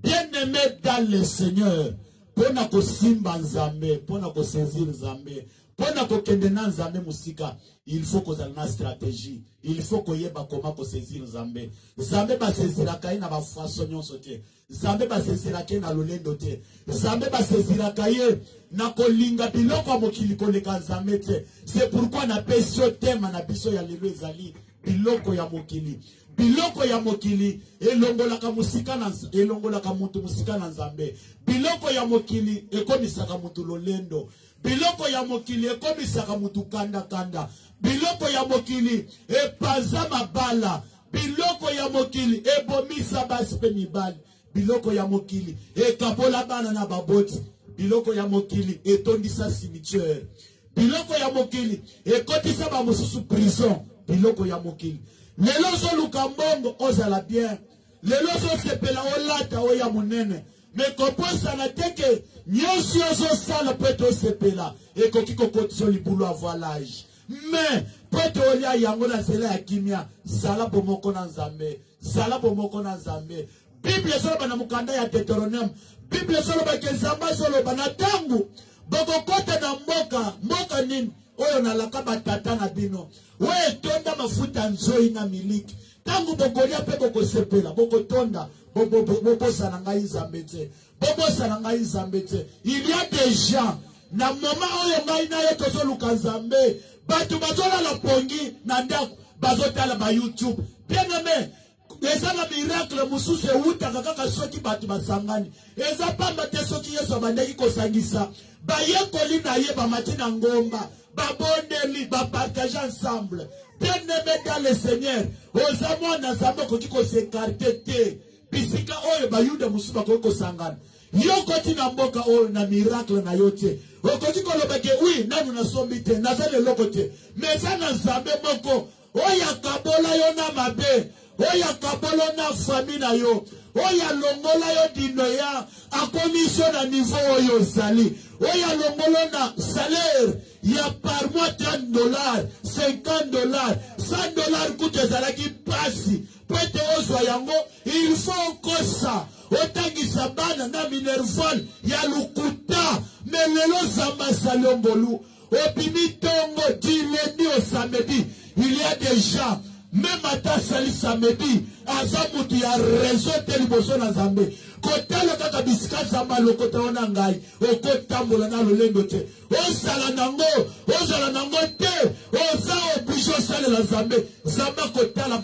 Bien-aimé dans le Seigneur, pona ko simba Nzambe, pona ko saisir Nzambe, pona ko kende na Nzambe musika, il faut qu'on ait une stratégie. Il faut qu'on y ait comment saisir Nzambe. Nzambe ba saisira kai na ba façon nyonso te. Nzambe ba saisira kai na lolendo te. Nzambe ba saisira kai na kolinga biloko mokili koleka Nzambe te. C'est pourquoi na peso tema na biso ya lelo ezali biloko ya mokili. Biloko ya mokili elongolaka musika na elongolaka mutu musika na Nzambe. Biloko ya mokili ekomisaka mutu lolendo. Biloko ya mokili ekomisaka mutu kanda kanda. Biloko ya mokili epanza mabala. Biloko ya mokili ebomisa basi pe mibali. Biloko ya mokili ekabola bana na baboti. Biloko ya mokili etondisa cimetière. Biloko ya mokili ekotisa ba mosusu prison. Biloko ya mokili lelo zo lukambongo ozala bien. Lelo zo sepela olata oya munene. Mais komposa na teke nyonso zo sala peto sepela ekoki kokotso libulu avoir l'âge. Mais peto olia yango na zela ya kimia sala bomoko na Nzambe. Sala bomoko na Nzambe. Bible solo na mukanda ya Deutéronome. Bible solo ba kezamba solo bana tangu bokokota na mboka nini oyo na lakaba tata na bino. We tonda mafuta nzoi na miliki. Tangu bokolia pe bokosepela bokotonda bobosa na ngai Nzambe te. Bobosa na ngai Nzambe te. Il y a des gens na mama oyo ngai na ye tozoluka Nzambe. Batu bazola la pongi na ndako bazotala ba YouTube. Bien aimé, eza na miracle mususu eutaka kaka soki bato basangani eza pamba te soki Yesu abandaki kosangisa bayekoli na ye bamati na ngomba babondeli bapartage ensemble. Bien-aimé dans le Seigneur oza mwana Nzambe okoki kosekarte te bisika oyo bayuda mosusu bakoki kosangana yo koti na mboka oyo na miracle na yo te okoki koloba ke oui nanu nasombi te naza leloko te mais eza na Nzambe moko oyo akabola yo na mabe oyo akabola na famille na yo oyo alongola yo dino ya akomiso na niveau oyo ozali oyo alongola na salaire ya par mois $30, $50, $100 kutu ezalaki pasi po ete ozwa yango il faut kosa otangisa bana na minerval ya lukuta melelo Nzambe asali ombolu obimi tongo di lundi au samedi il y a déjà même ata sali samedi aza mutu ya réseau te liboso na Nzambe kotala kaka bisika Nzambe alokota ona ngai okotambola na lolendo te ozala nango te oza oblige osalela Nzambe Nzambe akotala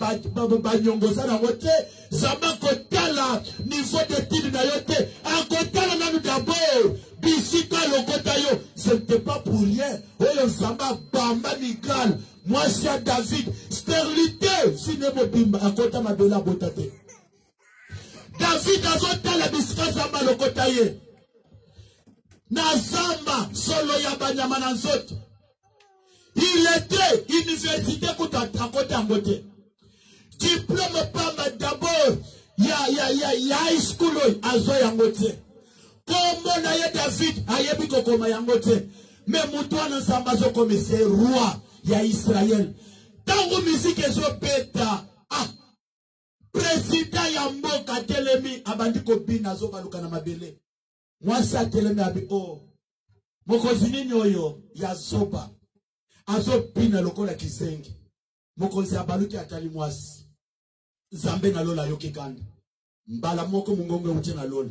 banyongoza nango te Nzambe akotala niveau d'étude na yo te akotala nanu d'abord bisika alokota yo ce n'était pas pour rien oyo Nzambe abamba Michal mwasi ya David stérilité sine mobimba akota mabela bota te David azotala bisika Nzambe alokota ye na zamba solo ya banyama na nzoto il était université kuta akota yango te diplôme pamba d'abord ya high school oyo azwa yango te kombo na ye David ayebi kokoma yango te mais mutu wana Nzambe azokomisa roi ya Israël tango miziki ezobeta président ya mboka telemi abandi kobina azobaluka na mabele mwasi atelemi abi mokonzi nini oyo ya zoba azobina lokola kisengi mokonzi abaluki atali mwasi Nzambe na lola yoki kanda mbala moko mungongo uti na lola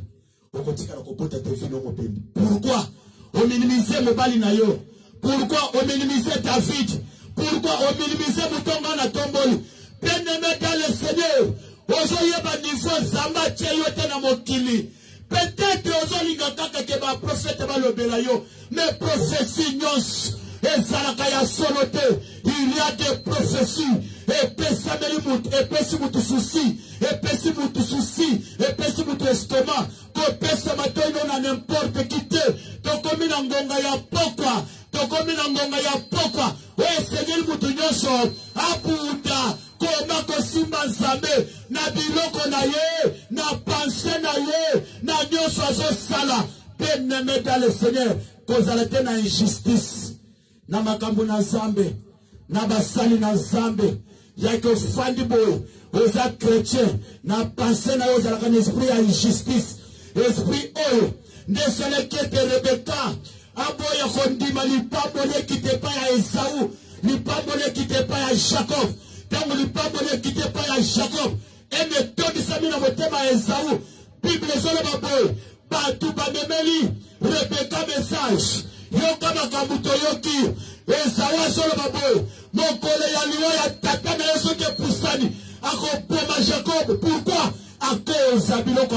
okotika na kopota tefino mopembe pourquoi on minimise mobali na yo pourquoi on minimise David pourquoi on minimise mutonga na tomboli bien-aimé dans le Seigneur ozoyeba niveau Nzambe tie yo te na mokili peut-être ozolinga kaka ke ba prophète balobela yo mais prophétie nyonso ezalaka ya solo te il y a des prophéties epesi mutu susi epesi mutu estomac kopesa matoino na n'importe qui te tokomi na ngonga ya pokwa oyo esengeli mutu nyonso abunda koma kosimba Nzambe na biloko na ye na pense na ye na nyonso azosala bien-aimé dans le Seigneur kozala te na injustice na makambo na Nzambe na basali na Nzambe yake ofandi boye oza chrétien na pense na yo ozalaka na esprit ya injustice esprit oyo nde esalaki ete Rebeka aboya kondima lipambo lekite epai ya Esau lipambo lekite epai ya Jacob ntango lipambo lekite epai ya Jacob emetondisami na motema ya Esau Bible ezoloba boye bato bamemeli Rebeka message yoka makambo toyoki Esau azoloba boye mokolo ya liwa ya tata na yo soki epusani akoboma Jacob pourquoi akoza biloko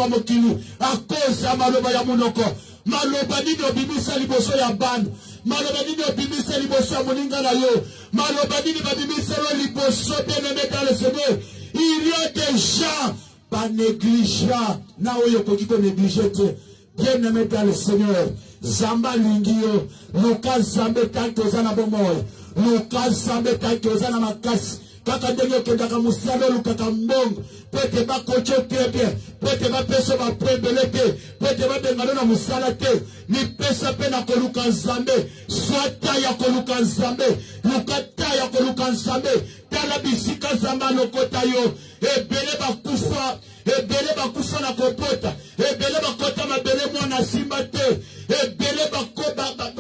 ya mokili akoza maloba ya monoko maloba nini obimisa liboso ya bana maloba nini obimisa liboso ya moninga na yo maloba nini babimisa yo liboso bien-aimé dans le Seigneur il y a des gens banégligeant na oyo okoki konéglige te bien-aimé dans le Seigneur Nzambe alingi yo luka Nzambe tanke oza na bomoi luka Nzambe tanke oza na makasi kaka ndenge okendaka mosala olukaka mbongo po ete bakoki te bien po ete bapesa baprebele te po ete babengana na mosala te lipesa mpe na koluka Nzambe swa ta ya koluka Nzambe luka ta ya koluka Nzambe tala bisika Nzambe alokota yo ebele bakufa na kopota ebele bakota mabele mwana simba te ebele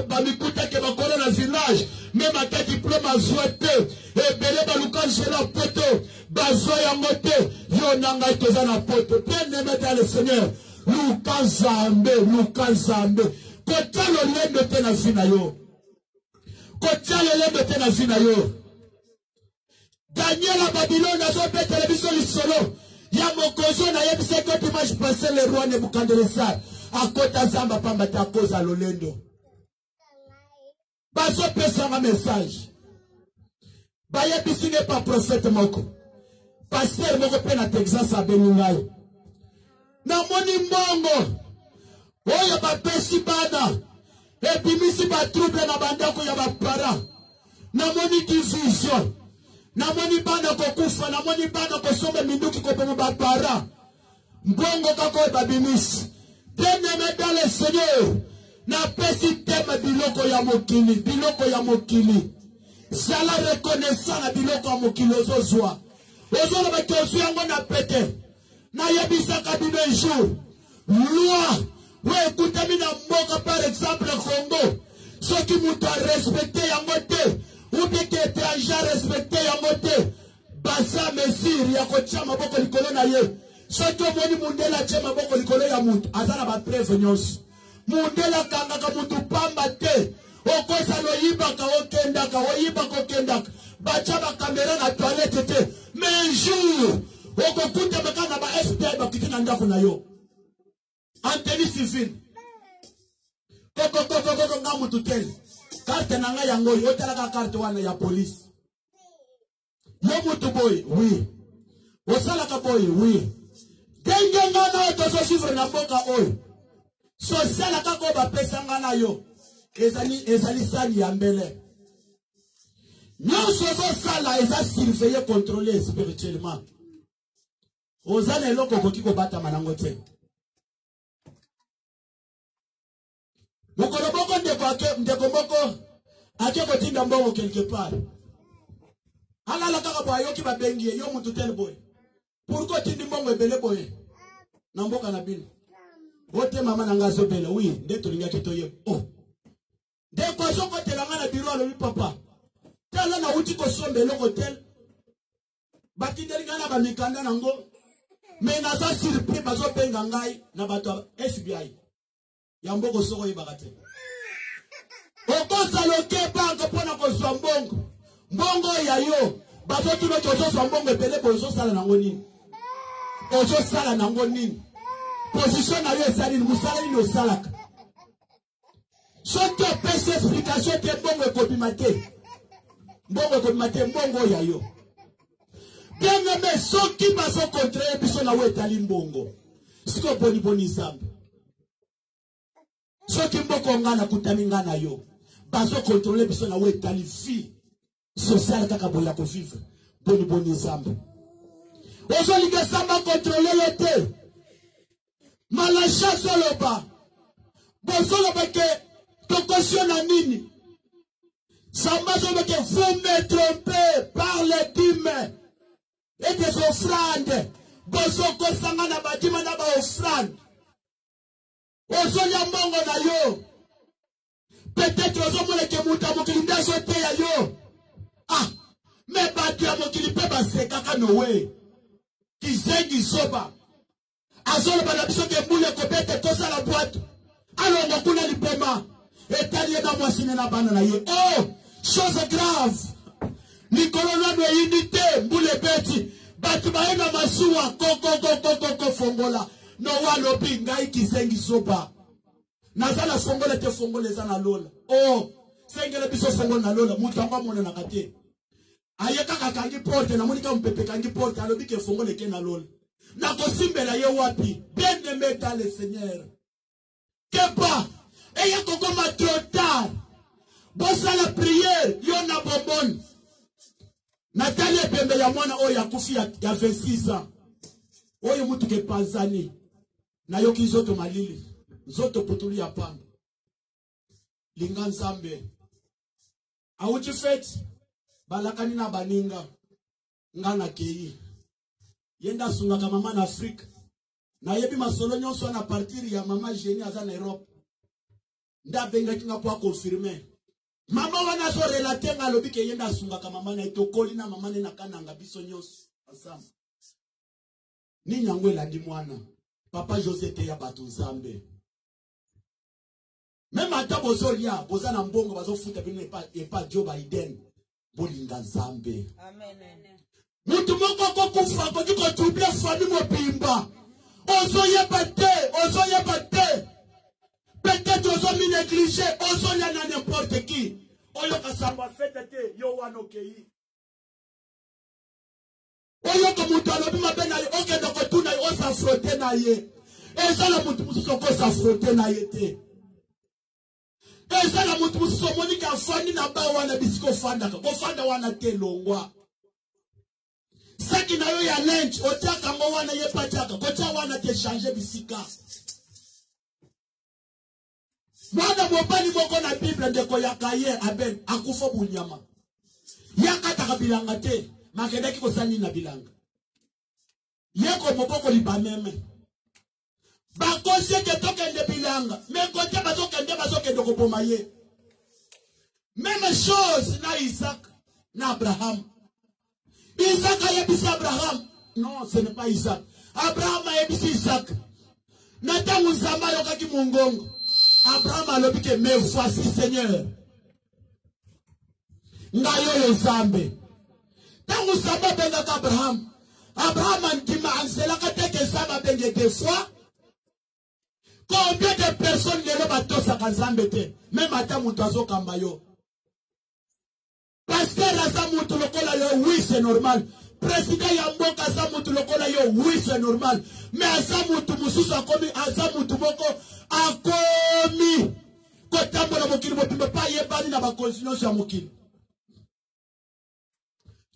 bamikutake bakolo na village même ata diplôme azwa te ebele baluka nzela poto bazwa yango te yo na ngai toza na poto bien-aimé dans le Seigneur luka Nzambe kotya lolendo te na vi na yo Daniel à Babylone a fait télévision solo. Il y a mon cousin, il y a 50 images passées le roi Nebuchadnezzar. À côté de Zamba Pambata à cause à l'Olendo. Baso pesa un message. Baye bisine par prophète moko. Pasteur moko pe na Texas a Beningayo. Na moni mongo. Oya ba pesi bana. E bimisi ba trouble na bandako ya ba para. Na moni division. Na moni bana ko kufa, na moni bana ko sombe minduki ko pena ba para. Mbongo kako ba bimisi. Bien-aimé dans le Seigneur. Na pesi tema biloko ya mokili, biloko ya mokili. Zala reconnaissant na biloko ya mokili ozozwa. Ozolo ba tosu yango na pete. Na yebisa kabino jour. Loi. Ouais, écoutez-moi dans mboka par exemple Congo. Ceux qui m'ont respecté yango te. Ou bien qui étranger respecté yango te. Basa mesir ya kocha maboko likolo na ye. Ceux qui ont mundela che maboko likolo ya mutu. Azana ba preuve nyos. Mundela kangaka mutu pamba te. Okosa lo yibaka okendaka, oyibaka okendaka. Bacha ba caméra na toilette te. Mais un jour, okokuta makana ba FBI ba kitina ndako na yo. Anteni civil. Koko nga mutu tel. Carte na nga yango yo telaka carte wana ya police. Yo mutu boy, oui. Osalaka boy, oui. Denge nga na otoso suivre na boka oyo. Social kako ba pesa nga na yo. Ezali sali ya mbele. Nyonso sala eza surveiller contrôler spirituellement. Ozana eloko koki ko bata manango te. Mokolo boko ndeko moko ake kotinda mbongo quelque part. Alala kaka boy yoki ba bengi yo mutu tel boy. Pourquoi tindi mbongo ebele boy? Na mboka na bino. Ote mama na ngazo bele oui, ndeto linga kitoye. Oh. Ndeko soko telanga na biro alo papa. Tala na uti ko sombe loko tel. Batindeli ngana ba mikanda nango. Mais na sa surpris bazo benga ngai na bato FBI. Yamboko soko yibakate. Okosa loke banko pona ko mbongo. Mbongo ya yo. Bazo tuno choso mbongo ebele bozo sala nango nini. Ozo sala nango nini. Position na yo esali musala ni osalaka. Soto pese explication te mbongo ekobimate. Mbongo ekobimate mbongo ya yo. Bien-aimé, soki bazo contraire biso na wetali mbongo. Siko boni zambe. Soki mboko ngana kutami ngana yo. Bazo contrôler biso na wetali vie sociale kaka boya ko vivre. Boni zambe. Ozo linga samba contrôler yo te. Malacha soloba. Bozo lobeke tokosio na nini. Samba soloba vous me trompez par les dîmes et des offrandes. Bozo kosanga na badima na ba offrande. Ozo ya mbongo na yo. Peut-être ozo mole ke muta mokili ndaso te ya yo. Ah, mais batu ya mokili pe ba sekaka no we. Kizengi soba. Azolo bana biso ke mbule ko bete tosa la boîte. Alors on kuna lipema. Etali na mwasine na bana na ye. Oh, chose grave. Nikolona no unité mbule beti. Batu baena masuwa koko fongola. No walobi ngai kizengi soba. Nazala fongola te fongola zana lola. Oh, sengele biso fongola na lola mutamba mona na kate. Ayeka kakangi porte na monika mpepe kangi porte alobi ke fongola ke na lola. Na kosimbela ye wapi. Bien-aimé dans le Seigneur. Kepa. Et y'a kokoma trop tard. Bossa la prière. Yona bonbon. Nathalie Bembe ya mwana oya kufi ya 26 ans. Oyo mutu ke panzani. Na yoki zoto malili. Zoto putuli ya pamba. Linga nzambe. Auchi fete. Balakani na baninga. Ngana kei. Yenda sunga kama mama na Afrika. Na yebi masolo nyonso na partir ya mama Jenny aza na Europe. Nda benga kinga kwa confirmer. Mama wana so relate nga lobi ke yenda sunga kama mama na etokoli na mama na kananga biso nyonso ensemble. Ni nyangwe la di mwana. Papa José te ya batu Nzambe. Même ata bozolia, boza na mbongo bazo futa bino epa Joe Biden. Bolinga Nzambe. Amen. Mutu moko kokufa ko diko trouble famille mobimba. Ozoyeba te. Peut-être ozo mi négligé, ozo ya na n'importe qui. Oyo kasamba fete te yo wana okei. Oyo ko mutu alobi mabe na ye okende kotuna ye osafrote na ye. Ezala mutu mususu ko safrote na ye te. Ezala mutu mususu moni ka fandi na ba wana bisiko fanda ko fanda wana te longwa. Saki na yo ya lunch otaka ngo wana ye pachaka ko cha wana te changer bisika. Mwana mobali moko na Bible ndeko yakaye aben akufo bunyama. Yakata bilanga te makedaki ko sali na bilanga. Yeko moboko libameme. Bakose ke tokende bilanga, mais kote bazokende kopoma ye. Même chose na Isaac, na Abraham. Isaac a yebisi Abraham. Non, ce n'est pas Isaac. Abraham a yebisi Isaac. Natangu nzamba yokaki mungongo. Abraham a lobike, mais voici Seigneur. Ngayo yo zambe. Tangu nzamba bengaka Abraham. Abraham andima anzela kateke nzamba benge des fois. Combien de personnes ne le bateau sa kanzambete? Même à ta moutazo kambayo. Parce que la Zamoutou lokola yo, oui c'est normal. Président Yamboka Zamoutou lokola yo, oui c'est normal. Mais à Zamoutou Moussous a commis, à Zamoutou Moko a commis. Kotambo la mokili mopime pa yebani na ba continuation ya mokili.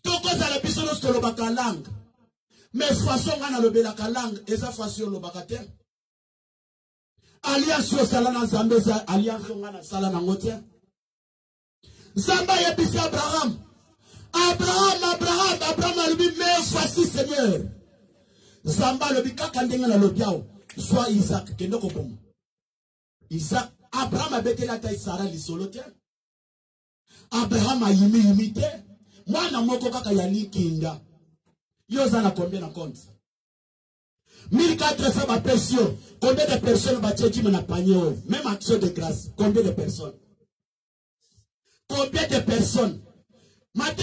Toko za la bisonos ko lobaka langue. Mais façon ngana lobelaka langue, eza façon lobaka te. Alliance yo sala na Nzambe za alliance ngana sala na ngote. Zamba yebisi Abraham alubi mais voici Seigneur. Zamba alubi kaka ndenge na lobiao soit Isaac kende ko bomo. Isaac Abraham abetela ta Sara lisolo te. Abraham a yimi te. Mwana moko kaka ya likinda. Yo zana combien na compte? 1400 personnes. Combien de personnes battent na panier? Même action de grâce. Combien de personnes? Combien de personnes? Pendant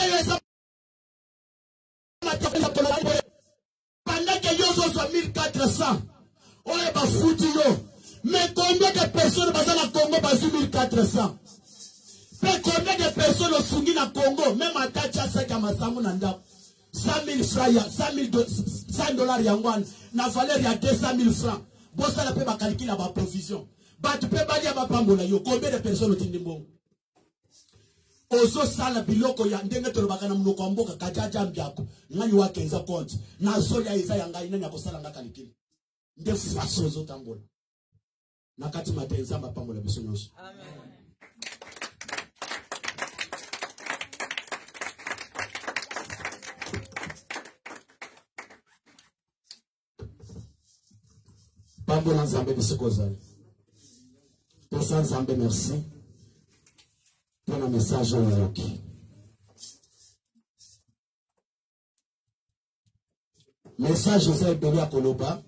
que yo soit 1400. On est pas foutu yo. Mais combien de personnes dans la Congo basu 1400? Mais combien de personnes au Sungi na Congo? Même à Tacha Sakamasamu Nanda. 100 000 francs, 100 dollars yangwan, na valeur ya 200 000 francs. Bon, ça la peut pas calculer la provision. Bah, tu peux pas dire à Pambola, yo, combien de personnes au Tindimbo? Ozo sala biloko ya ndenge tolobaka na munoko wa mboka kajaja mbyako. Ngani wa kenza compte. Na zoya iza yanga inani ya kosala nga calcule. Nde faso zo tambola. Na kati matenza mba Pambola biso nyonso. Amen. Pambola Nzambe bisikozali. Pesa Nzambe merci. Pour un message aujourd'hui. Message José Béli à Koloba.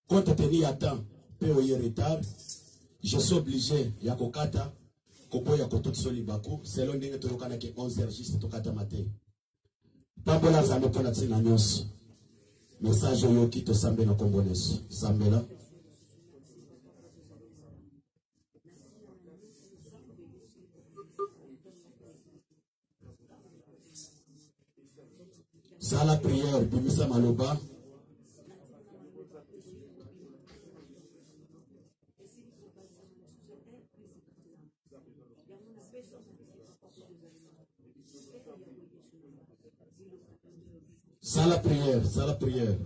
Compte tenu à temps, peu au retard, je suis obligé, ya kokata, kopo ya kotot soli bako, selon ndenge tolokana ke 11h juste tokata matin. Pambola Nzambe pona tina nyonso. Message oyo kito sambe na komboneso. Sambela. Sala prière, Bimisa Maloba. Sala prière, sala prière.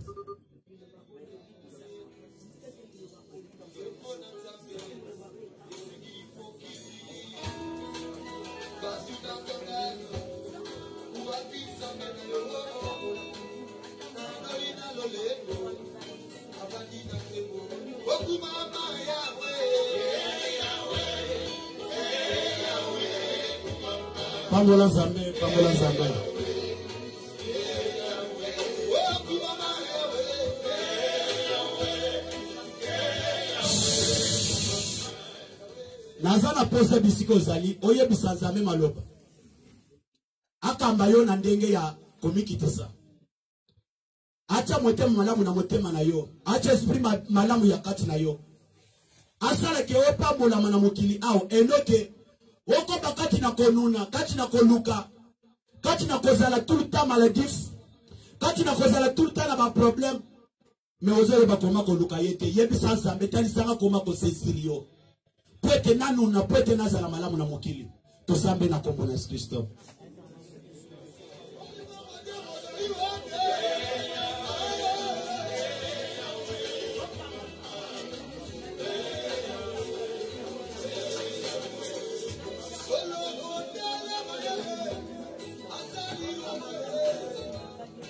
Pambola Nzambe, Pambola Nzambe. Nazana pose bisiko zali, oye bisa Nzambe maloba. Akamba yo na ndenge ya komikitesa. acha motema malamu na motema na yo, acha esprit malamu ya kati na yo. Asala ke opambola na mokili ao enoke oko bakati na konuna, kati na koluka, kati na kozala tout le temps maladif, kati na kozala tout le temps na ba problème. Mais ozele ba koma koluka yete, yebi sansa metali sanga koma ko sesirio. Pwete nanu na pwete nazala malamu na mokili. To sambe na kombo na Kristo.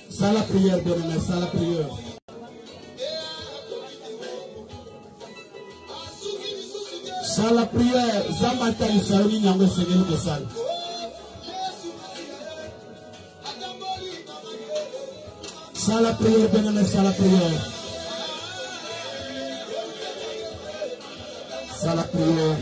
Ça la prière, bien-aimé, ça la prière. Ça la prière, Zambatali Saloni Nyango Seigneur de Sal. Ça la prière, bien-aimé, ça la prière. Ça la prière.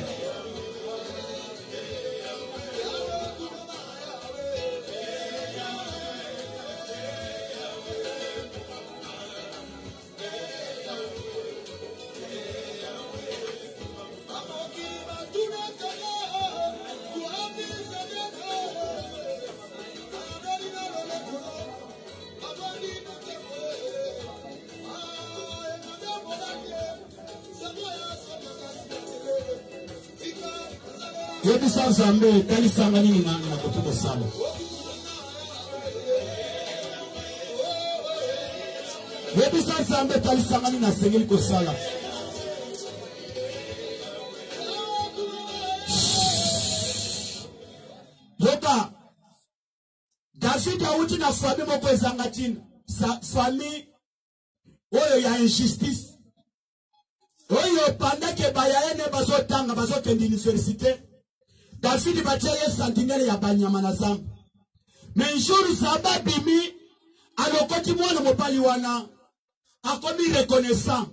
Yebi sanzambe kali sangani ni nani na kutuko sala. Yebi sanzambe kali sangani na sengeli ko sala. Yoka David auti na famille moko ezangatine. Sa famille oyo ya injustice. Oyo pandake bayaene bazotanga bazokende université. David bacheye sentinelle ya banyama na zambe. Mais jour zaba bimi alokoti mwana mobali wana akomi reconnaissant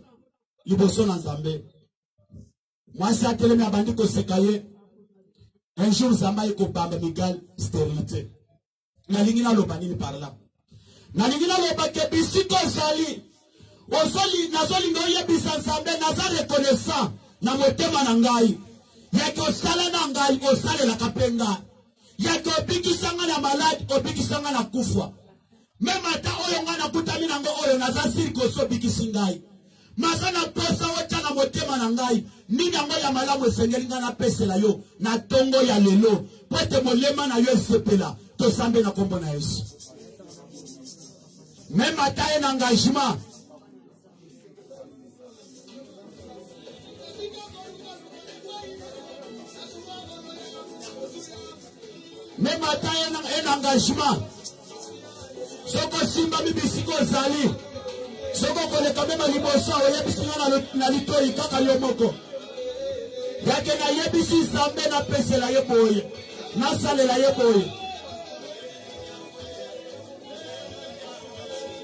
liboso na Nzambe. Mwasi atelemi abandi kosekaye. Un jour zamba iko bamba migal stérilité. Nalingi na loba nini par là. Nalingi na loba ke bisiko zali. Ozoli nazoli ngoye bisansambe naza reconnaissant na motema na ngai. Yako sala na ngai osale la kapenga. Yako obikisanga na malade obikisanga na kufwa. Même ata oyo ngana kutami nango oyo naza siriko so bikisingai. Masana posa wacha na motema na ngai. Nini yango ya malamu esengeli ngana pesela yo na tongo ya lelo. Pote molema na yo sepela to sambe na kombo na Yesu. Même ata en engagement. Même ata en engagement. Soko simba mibisiko zali. Soko kone kabema libosa oye bisinga na litori kaka yomoko. Yake na yebisi sambe na pese la yeboye. Na sale la yeboye.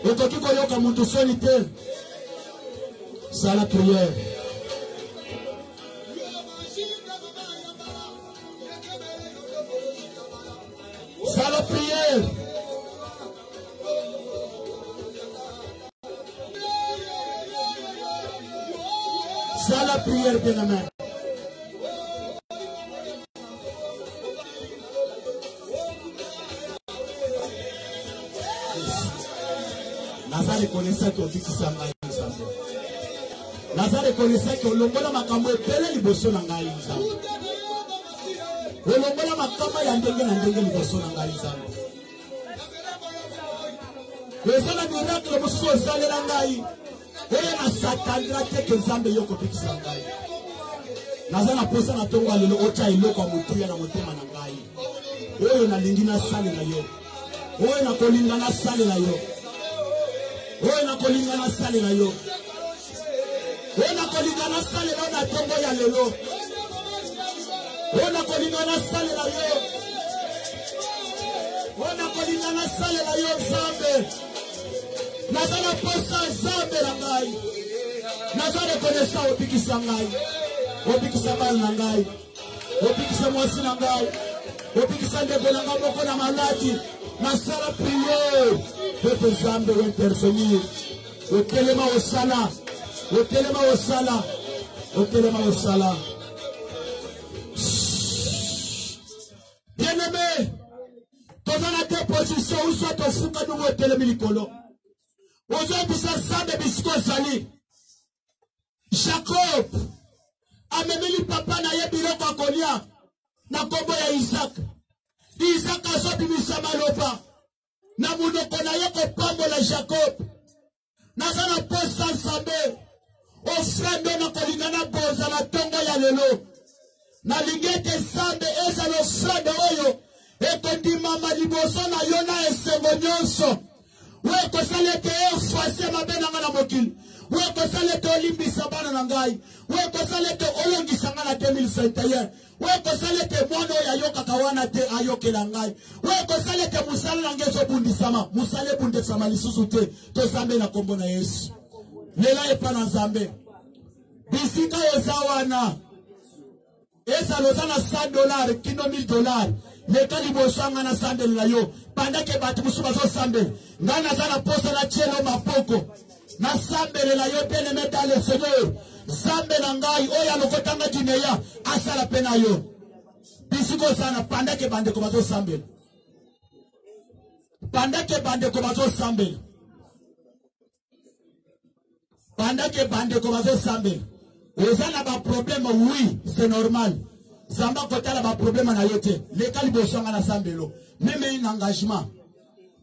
Okoki koyoka muntu solitaire. Ça la prière. Ça la prière. Ça la prière, bien-aimé. Naza reconnaissant que tu sais ngai nzambe. Naza reconnaissant que longola makambo epele liboso na ngai nzambe. Longola makambo ya ndenge na ndenge liboso na ngai nzambe. Ezala miracle mosusu osalela ngai. Oye na satandra teke nzambe yoko bikisa ngai. Naza na posa na tongo lelo ocha iloko mutuya na motema na ngai. Oyo na lingi na sale na yo. Oyo na kolinga na sale na yo. Oyo na kolinga na sale na yo. Oyo na kolinga na sale na tongo ya lelo. Oyo na kolinga na sale na yo. Oyo na kolinga na sale na yo nzambe. Nazana posa nzambe na ngai. Nazana reconnaissant obikisa ngai. Obikisa bana na ngai. Obikisa mwasi na ngai. Obikisa ndeko na ngai moko na maladi. Nasala prière. Peuple Zambe va intervenir. Au téléma au sala. Au téléma au sala. Au téléma au sala. Bien-aimé, dans la déposition, où soit ton fouca nous au télémi likolo. Aujourd'hui, ça Zambe bisco sali. Jacob. Amemeli papa na ye biloko akolia. Na kombo ya Isaac. Isaac azobimisa maloba. Na munoko na ye kopambola Jacob. Nazana posa Nzambe. Ofrande na kolingana boza na tongo ya lelo. Na lingete Nzambe ezala ofrande oyo. Ekondimama liboso na yo na esengo nyonso. We kosalete efase mabenanga na mokili. We kosalete olimbisa bana na ngai. We kosalete olongisa nga na 2021. We kosalete mwana oyo ayokaka wana te ayokela ngai. We kosalete musala na ngezo bundisama. Musale bundisama lisusu te. To Nzambe na kombo na Yesu. Lela epa na Nzambe. Bisika eza wana. Eza lozana $100 kino $1000. Leka liboso anga na Nzambe na yo. Pandake batu musu bazo Nzambe. Ngana zana posa na chelo mapoko. Na Nzambe la yo pene meta le Seigneur. Nzambe na ngai oya lokotanga jineya asala pena yo. Bisiko sana pandake bande ko bazo Nzambe. Pandake bande ko bazo Nzambe. Pandake bande ko bazo Nzambe. Ozana ba problème oui, c'est normal. Zamba kotala ba problème na yote. Le kaliboso nga na Nzambe lo. Même un engagement.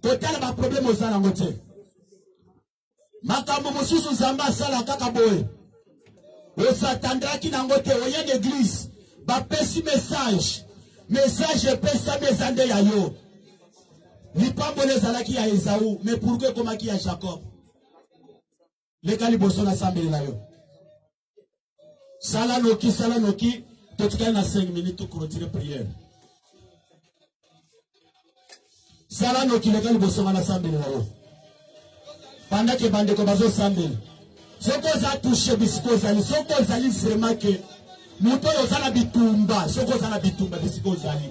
Kotala ba problème ozana ngote. Makambo mosusu Zamba sala kaka boye. Osatandraki na ngote oye l'église. Ba pesi message. Message pesa mezande ya yo. Lipambo lezalaki ya Esaú, mais pourquoi komaki ya Jacob? Le kaliboso na Nzambe la yo. Sala noki, totika na 5 minutes pour retirer prière. Sala noki le kaliboso na Nzambe la yo. Pendant que bande ko bazo Nzambe. Soko za toucher bisiko zali, soko zali vraiment que muto yo zala bitumba, soko zala bitumba bisiko zali.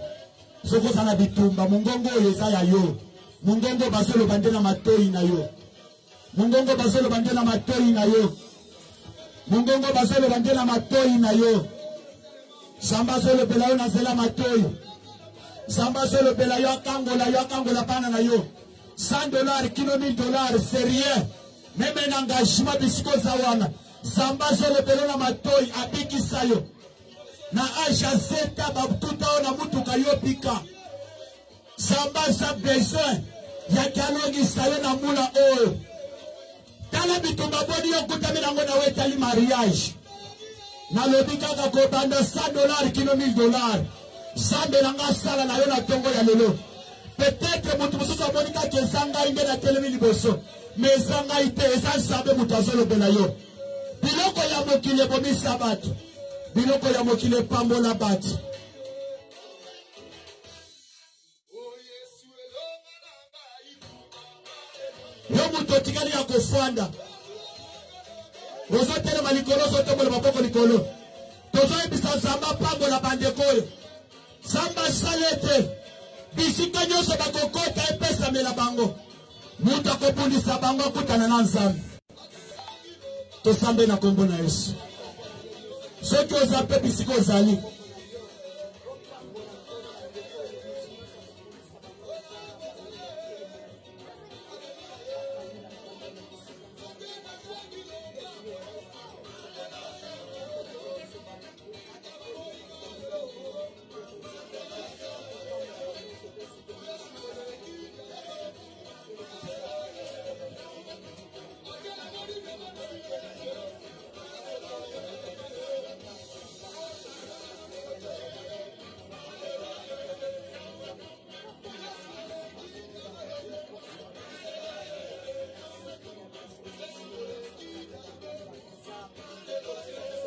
Soko zala bitumba, mungongo yo za ya yo. Mungongo basolo bande na matoi na yo. Mungongo basolo bande na matoi na yo. Mungongo basolo bande na matoi na yo. Samba solo pelayo na zela matoi. Samba solo pelayo akangola pana na yo. $100 kilo $1000 c'est rien. Même un engagement bisiko zawana. Samba solo pelayo na matoi abiki sayo. Na aja zeta babututa ona mutuka yo pika. Samba sa besoin. Ya kalongi sayo na mula oyo. Tala bitumba boni yo kutamina ngona wetali mariage. Na lobi kaka ko banda $100 kilo $1000. Zambe nanga sala na yo na tongo ya lelo. Peut-être mutu musuka boni ka kezanga inde na telemi liboso. Mais zanga ite eza Nzambe mutu azolo bela yo. Biloko ya mokile bomi sabat. Biloko ya mokile pambola bat. Yo mutu tikali ya kofanda. Ozo tele malikolo zote mole maboko likolo. Tozo ebisa Nzamba pambola bandekoyo. Nzamba salete. Bisika nyonso bakokota epesa mela bango. Mutu akobundisa bango akutana na Nzambe. Tosambe na kombo na Yesu. Soki ozape bisika ozali.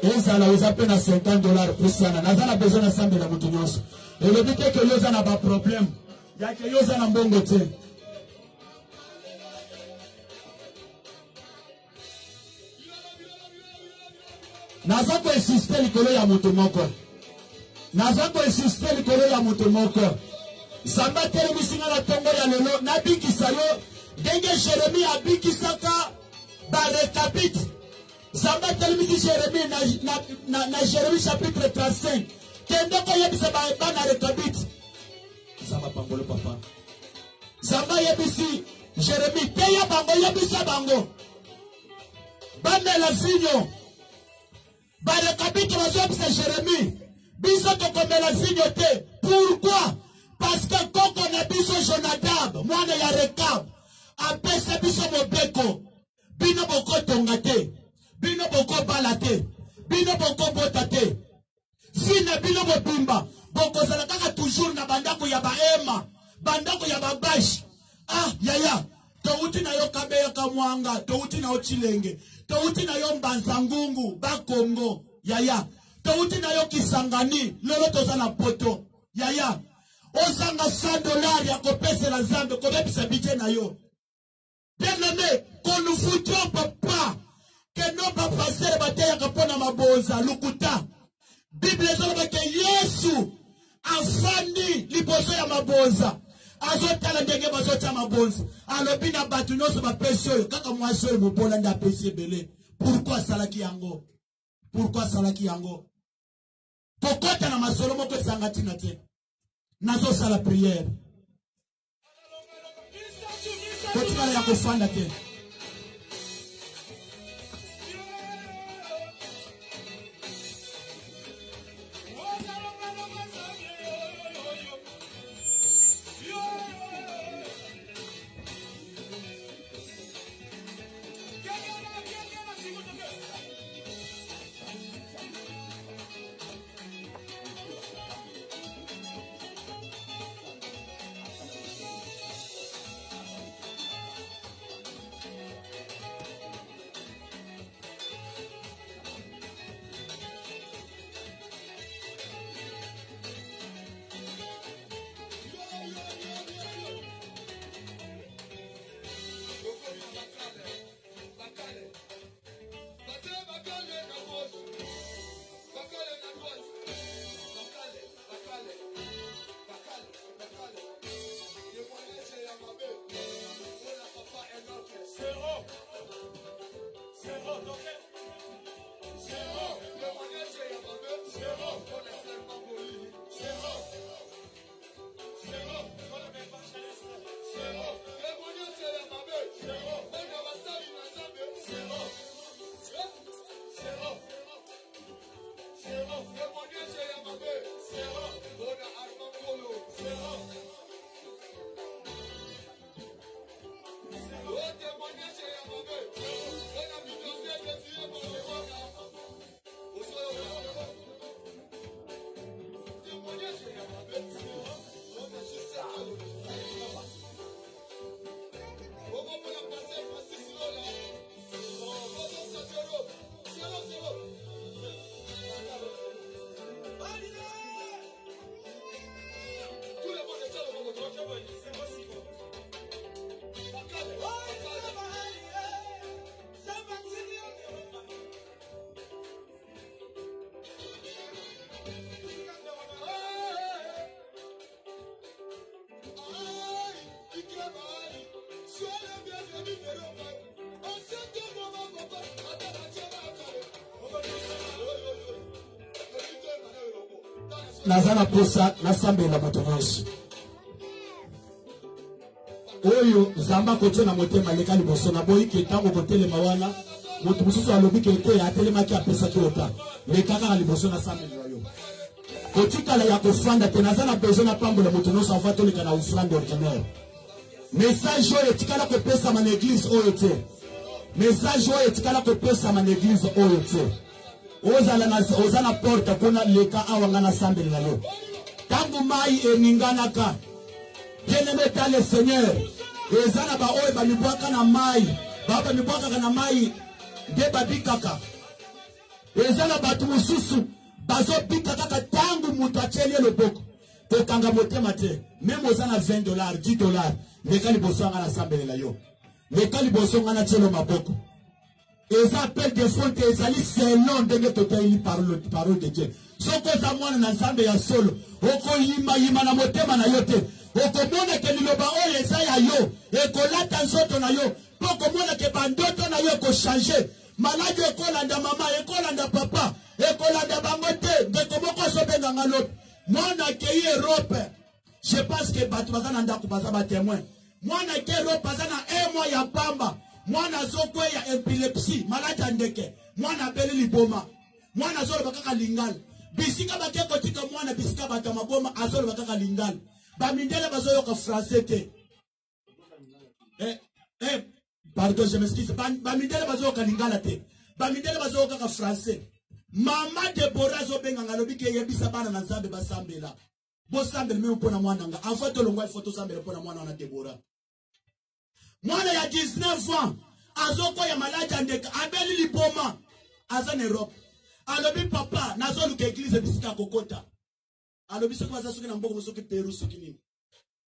Ezala oza pe na $50 plus sana. Nazala besoin na Nzambe na mutu nyonso. Elobi te ke yoza na ba problème. Ya ke yoza na mbongo te. Naza ko insister likolo ya mutu moko. Naza ko insister likolo ya mutu moko. Zamba telemisinga na tongo ya lelo nabikisa yo ndenge Jérémie abikisaka barekapite. Zamba telemisi Jérémie na Jérémie chapitre 35 kende ko yebisa bana rekapite. Zamba pangolo papa. Zamba yebisi Jérémie teya bango yebisa bango bamela zinyo barekapite bazobisa Jérémie biso tokomela zinyo te. Pourquoi? Parce que koko na biso Jonadab mwana ya Rekab apesa biso mobeko bino boko tonga te bino boko bala te bino boko bota te sina bino bobimba boko zala kaka toujours na bandako ya baema bandako ya babashi. Ah yaya touti na yo kabeya kamwanga touti na yo Chilenge touti na yo Mbanzangungu Bakongo yaya touti na yo Kisangani lolo toza na poto yaya osanga $100 ya kopesela Nzambe kobebisa budget na yo. Bien-aimé, qu'on nous fout papa que non pas passer la bataille kapona maboza lukuta. Bible ezoloba ke Yesu afandi liboso ya maboza azotala ndenge bazotya maboza alobi na batu nyonso bapesi oyo kaka mwasi oyo mobola nde apesi ebele. Pourquoi salaki yango? Pourquoi salaki yango? Kokota na masolo moko ezanga tina te. Nazo sala prière. Kotikala ya kofanda te. Nazana posa nasambela moto nyonso oyo zamba kote na motema leka liboso na boyi ke tango kotelema wana moto mususu alobi ke te atelemaki apesa kilota leka kaka liboso na sambela yo kotikala ya kofanda te nazana besoin na pambola moto nyonso afa toleka na offrande ordinaire. Message oyo etikala kopesa ma église oyo te. Message oyo etikala kopesa ma église oyo te. Ozana porta kuna leka awanga na sambeli na yo. Tangu mai eninganaka. Bien-aimé dans le Seigneur. Ezana ba oyo ba mibwaka na mai. Baba mibwaka na mai de babikaka. Ezana batu mususu bazo bika kaka tangu mutu achelie loboko. Kokanga motema te. Même ozana $20, $10. Leka liboso nga na sambeli na yo. Leka liboso nga na chelo maboko. Et ça appelle des fontes et ça lit selon de totaili parole de Dieu. Soko za mwana na nzambe ya solo. Oko yima na motema na yote. okomona ke liloba oyo eza ya yo ekolata nzoto na yo mpo okomona ke bandoto na yo ekochange maladi ekolanda mama ekolanda papa ekolanda bango te ndeko moko azobenganga lobi mwana akei Europe je pense que bato baza na ndako baza batémoin mwana akei Europe aza na 1 mois ya pamba mwana azokweya epilepsie maladi ya ndeke mwana abeli liboma mwana azoloba kaka lingala bisika bake kotika mwana bisika bato maboma azoloba kaka lingala bamindele bazoyoka français te pardon je m'excuse bamindele bazoyoka lingala te bamindele bazoyoka kaka français mama Deborah azobenganga lobi ke yebisa bana na Nzambe basambela bosambela meme mpona mwana nga enfant tolongwa ifo tosambela mpona mwana wana Deborah mwana ya 19 ans azokoya maladi ya ndeka abeli liboma aza na Europe alobi papa nazoluka église bisika kokota alobi soki baza soki na mboko soki Peru soki nini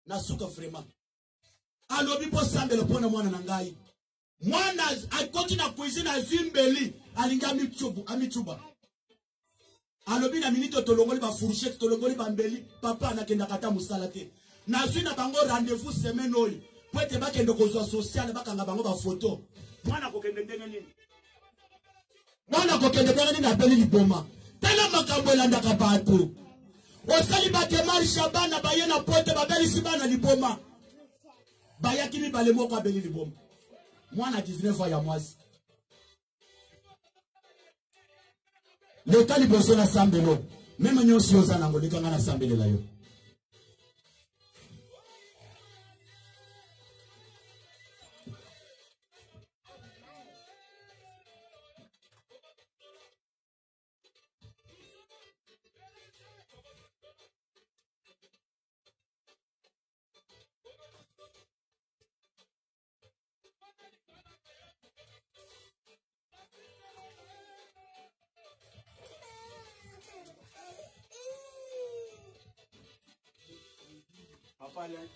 nasuka vraiment alobi posambela mpona mwana na ngai mwana akoti na cuisine azimbeli alinga amichuba alobi na minito tolongoli ba fourchette tolongoli ba mbeli papa nakenda kata musala te nazwi na bango rendez-vous semaine oyo po ete bakende kozwa social bakanga bango ba photo mwana kokende ndenge nini mwana kokende ndenge nini apeli liboma tala makambo elandaka bato osali bakemarche bana baye na pote babelisi bana liboma bayaki mibale moko abeli liboma mwana 19 ans ya mwasi leka liboso na sambelo meme nyonso oza nango lekanga na sambelela yo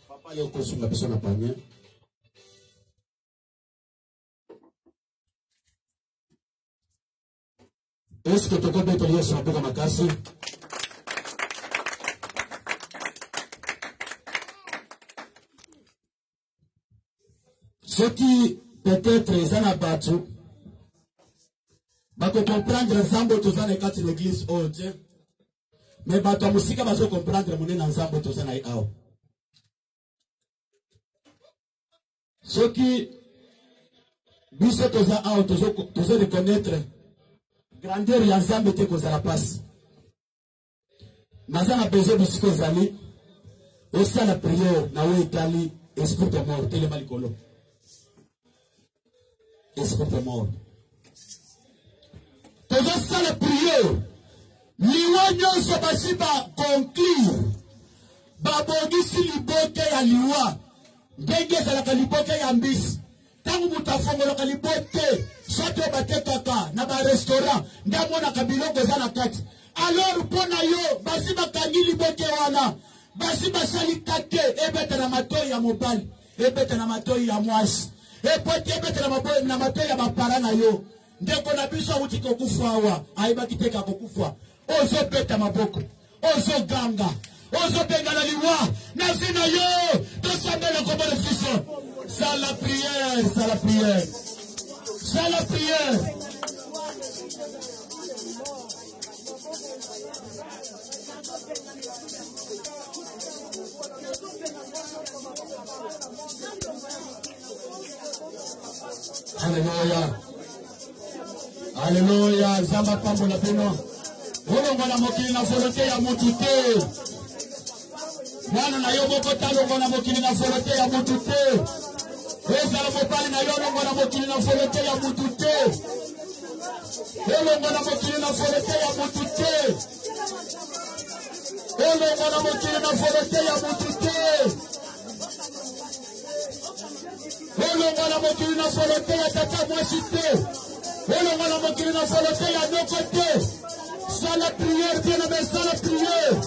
Papa yo kosunga biso na panye est-ce que tokobeta liyo sa mboka makasi ceux qui peut-être eza na bato bako comprendre nzambo toza na kati l'église oyo te mais bato ya mosika bazo comprendre monene na nzambo toza na ye awa soki biso toza awa tozo reconnaître grandeur ya nzambe te kozala pasi naza na besoin bisika ezali osala priere na oyo etali esprit de mort telema likolo esprit de mort tozosala priere liwa nyonso basi baconclure babongisi liboke ya liwa ndenge ezalaka liboke ya mbisi ntango moto afongolaka liboke soki oyo batekaka na barestaurant nde amonaka biloko eza na kati alors mpo na yo basi bakangi liboke wana basi basali kate ebeta na matoi ya mobali ebeta na matoi ya mwasi epoti ebeta na matoi ya bapara na yo ndeko na biso awuti kokufa awa ayebaki teka kokufa ozobeta maboko ozoganga ozobengana liwa na zina yo tosambela kombo na fiso sala prière sala prière sala prière Alléluia Alléluia Zamba pambo na bino olongola mokili na volonté ya mutu te mwana na yo moko talongola mokili na volonté ya mutu te ezala mobali na yo olongola mokili na volonté ya mutu te olongola mokili na volonté ya mutu te olongola mokili na volonté ya mutu te olongola mokili na volonté ya tata mwasi te olongola mokili na volonté ya noko te sala prière bien-aimé sala prière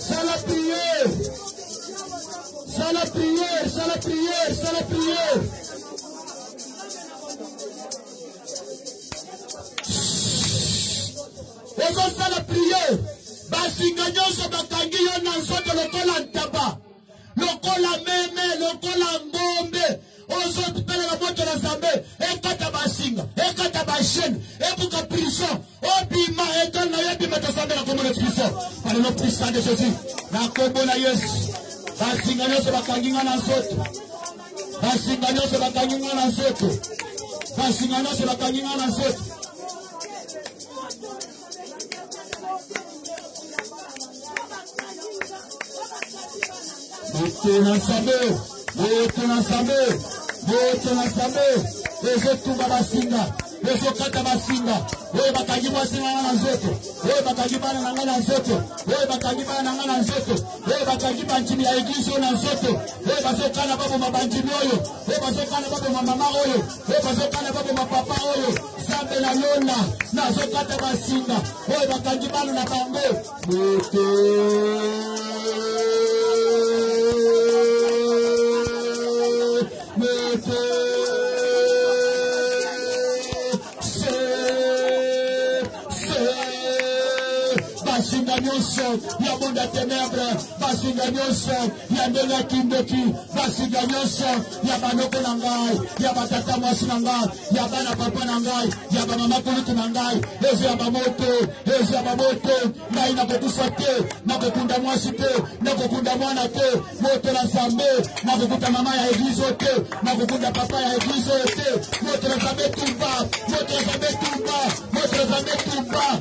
sala prière sala prière sala prière sala prière ozosala prière basinga nyonso bakangi yo na nzoto lokola ntaba lokola ngombe ozo pele la moto na zambe ekata basinga ekata bashene ebuka prison obima etal na yebima to zambe na komona prison par le nom puissant de Jésus na kombo na Yesu basinga nyonso bakanginga na nzoto basinga nyonso bakanginga na nzoto basinga nyonso bakanginga na nzoto moto na nzambe ezotumba basinga ezokata basinga oyo bakangi mwasi na nga na nzoto oyo bakangi bana na nga na nzoto oyo bakangi bana na nga na nzoto oyo bakangi banjimi ya eglize oyo na nzoto oyo bazokana baboma banjimi oyo bazokana baboma mama oyo bazokana baboma papa oyo nzambe na lona nazokata basinga oyo bakangi bana na bango moto basinga nyonso ya monde ya ténèbre basinga nyonso ya ndenge ya kindoki basinga nyonso ya banoko na ngai ya batata mwasi na ngai ya bana papa na ngai ya bamama kulutu na ngai ezo ya bamoto ngai nakokufa te nakokunda mwasi te nakokunda mwana te moto na nzambe nakokuta mama ya eglize te nakokunda papa ya eglize te moto na nzambe tumba moto na nzambe tumba moto na nzambe tumba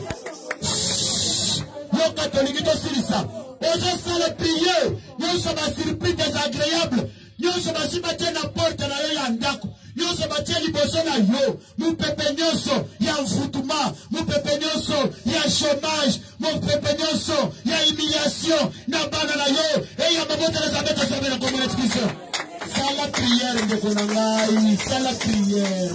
le catholique de Sirissa. Aujourd'hui, c'est le prier. Nous sommes à surprise désagréable. Nous sommes à surprise na porte na yo ya ndako. Nous sommes à tirer liboso na yo. Nous pepe nyonso ya mfutuma. Nous pepe nyonso ya chômage. Nous pepe nyonso ya humiliation. Na bana na yo. Et ya mabote les abeta sabe na comme l'expression. C'est la prière de konangai. C'est la prière.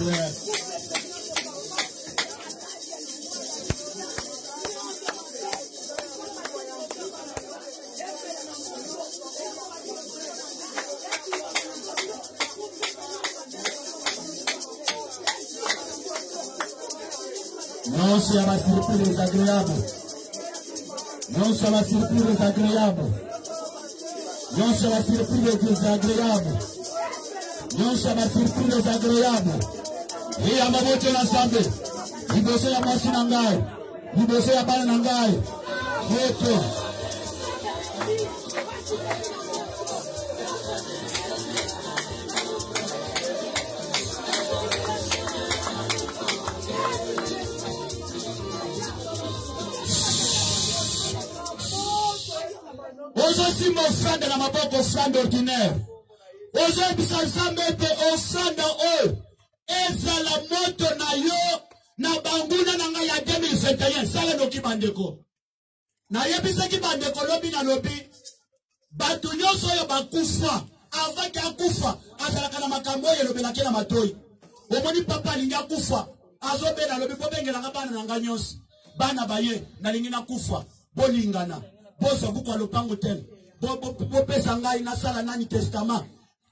Non, c'est ma surprise agréable. Non, c'est ma surprise agréable. Non, c'est ma surprise agréable. Non, c'est ma surprise agréable. Et à ma beauté l'ensemble. Liboso ya mwasi na ngai. Liboso ya bana na ngai. Moto. Aujourd'hui, mon frère de la maboko, offrande ordinaire. Aujourd'hui, ça s'amène offrande en eux. Et ça la moto na yo, na banguna na nga ya 2021. Ça la noki bandeko. Na yebisa ki bandeko lobi na lobi. Batu nyonso yo bakufa. Avant ki akufa. Azalaka na makambo ye lobi laki na matoi. Omoni papa lingi akufa. Azobe na lobi pobenge na bana na nga nyonso. Bana baye na lingi na kufa. Bolingana. Bozo bukwa lopango ten. Bopesa ngai na sala nani testament.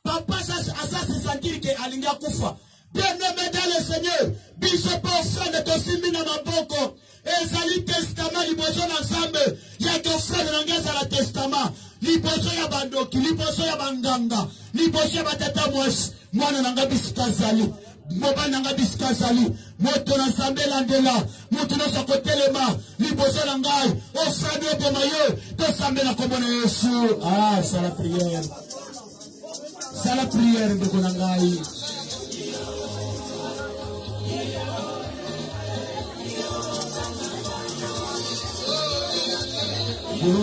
Papa ça se sentir que alinga kufa. Bien-aimé dans le Seigneur, biso pa offrande to simbi na maboko. Ezali testament liboso na Nzambe. Ya to offrande na ngeza la testament. Liboso ya bandoki, liboso ya banganga, liboso ya batata mwasi. Mwana na nga bisika zali. Moba na nga bisika zali. Moto na Nzambe landela. Moto na sa kotelema. Liboso na ngai. Offrande yo poma yo. To Nzambe na kombo na Yesu. Ah, c'est la prière. C'est la prière de konangai. Yo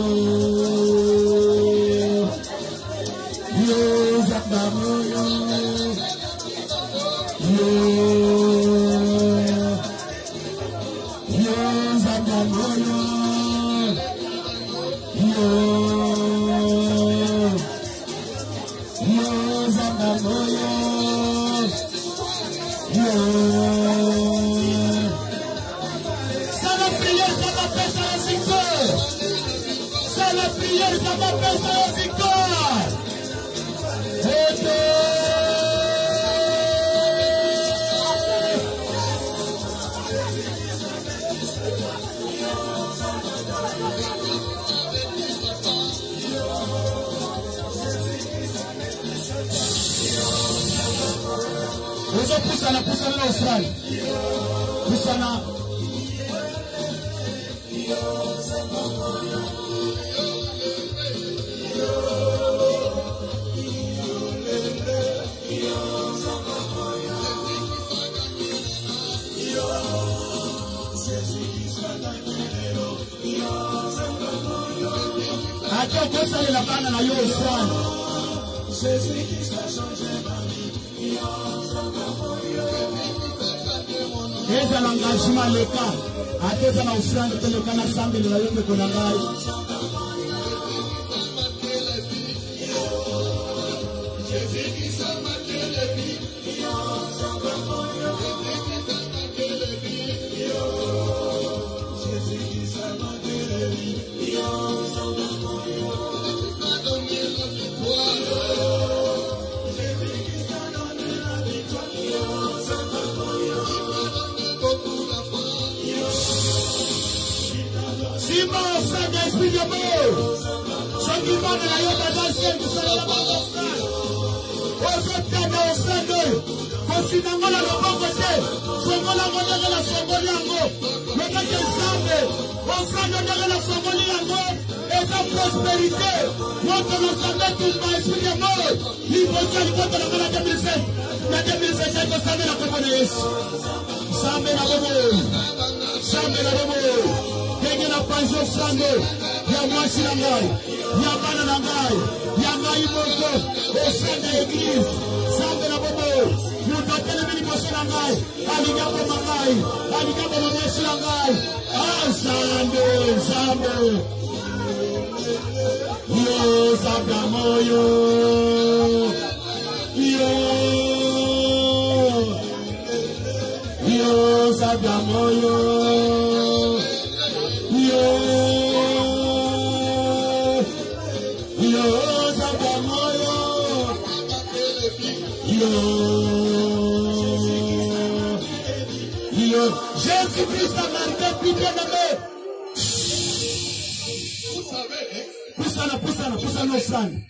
Zakamoyo. Yo Zakamoyo. Ça la prière, ça m'appelle ça la victoire. Ça la prière, ça m'appelle ça la victoire. Poussana na Australie. Poussana. Até o que ele leva na Australie. Eza l'engagement leka ateza na Australie teleka na sambe la yombe kona ngai Esprit de mort, ceux qui vont de la yoga d'ancienne, qui sont là-bas en France, aux autres dans Australie, considérant la côté, Songola de la Songoliango, le gars de Zambé, Australie de la Songoliango, et sa prospérité, montre l'ensemble tout le esprit de mort, l'impossible contre la 2007, la 2007, c'est que ça met la communiste. Zambé la Bobo, Zambé la Bobo. Na panzo sango ya mwasi na ngai ya bana na ngai ya ngai moko osanda église sambe na bobo mutapele bili boso na ngai aligabo mangai aligabo mwasi na ngai asande sambe yo sabla moyo yo sabla moyo Jésus-Christ a marqué plus bien aimé. Poussana Australie.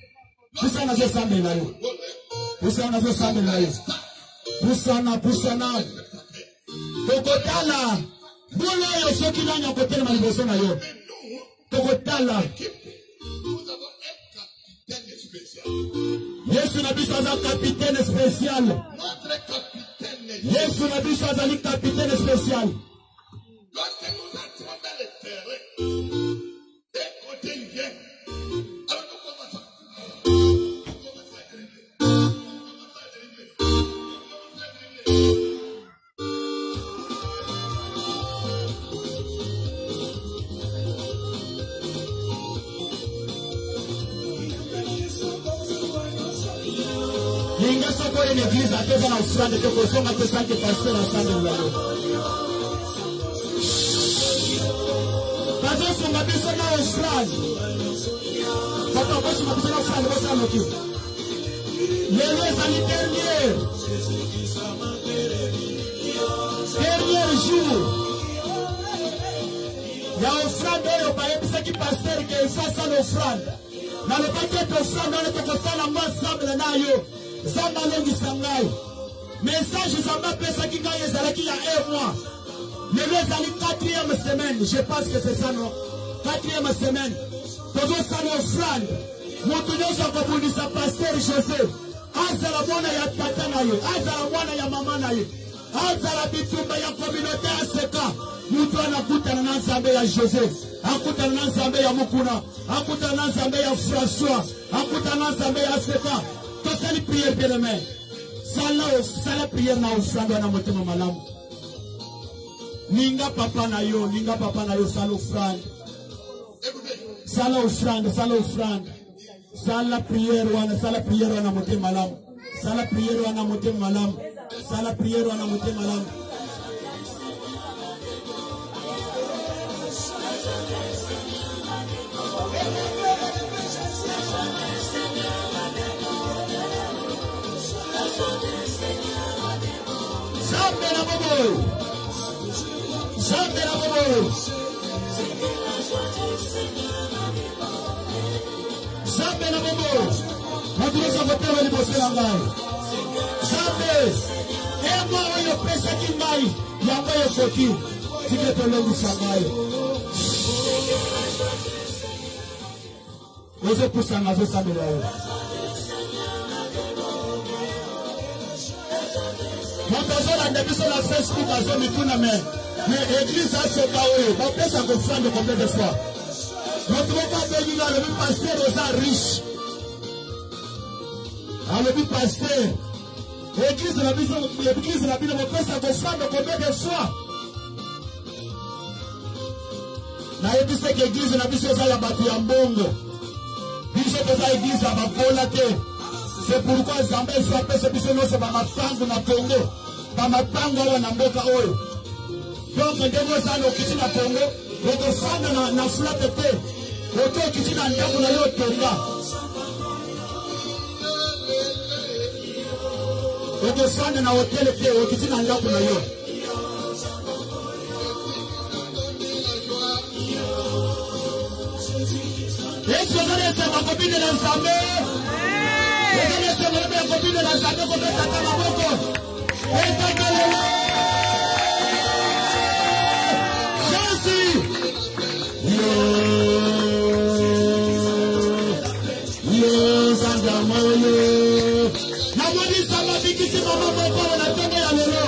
Poussana zo sambe na yo. Poussana zo sambe na yo. Poussana. Tokotala. Bolo yo soki nanya kote na liboso na yo. Tokotala. Yesu na biso aza capitaine spécial. Yesu na biso azali capitaine spécial. Lorsque nous entrons dans le terrain, d'un côté il vient. Alors nous commençons. Linga soko une église à deux ans en Australie que vous sommes à deux ans que pasteur ensemble de l'année. Parce que son habit sont en Australie. Papa, vous sommes en Australie, vous sommes en Australie. Les années dernières, dernier jour, il y a offrande, il y a qui pasteur qui est face à l'offrande. Dans le paquet d'offrande, on est comme ça, la main semble là, Zamba longi sangai. Message Zamba pesa qui gagne Zalaki il y a un mois. Le Zali 4e semaine. Je pense que c'est ça non. 4e semaine. Tozo salo offrande. Motunyo soko bundi sa pasteur José. Azala mwana ya tata na ye. Azala mwana ya mama na ye. Azala bitumba ya communauté ASEKA. Mutu anakutana na nzambe ya José. Akutana na nzambe ya Mukuna. Akutana na nzambe ya François. Akutana na nzambe ya ASEKA. Tosali prière bien aimé. Sala prière na offrande na motema malamu. Ninga papa na yo sala offrande. Sala offrande. Sala prière wana motema malamu. Sala prière wana motema malamu. Sala prière wana motema malamu. Zambe na bobo. Matuweza kupewa libosi la ngai. Zambe. pesa kingai yango yokoki tike tolongisa ngai ozopusanga azosambela yo moto azolanda biso na Facebook azomituna mais église asoka oyo bapesa kofrande combien de fois moto moko abenginga alobi paster oza riche alobi paster église na biso bapesa kofrande combien de fois nayebisaki église na biso eza ya bato ya mbongo biso toza église ya babola te. C'est pourquoi Zambé frappé ce biso nyonso bamapangu na Congo bamapangu awa na mboka oyo donc ndenge ozala okiti na Congo okofanda na flate te oto okiti na ndako na yo tonga okofanda na hotel te okiti na ndako na yo Yesu ozalese bakobine na Nzambe ozalese bakobine na Nzambe kobeta ta maboko etakalelo Jésus yo Nzambe moyo namoni Samba bikisi mama moko na tongo ya lelo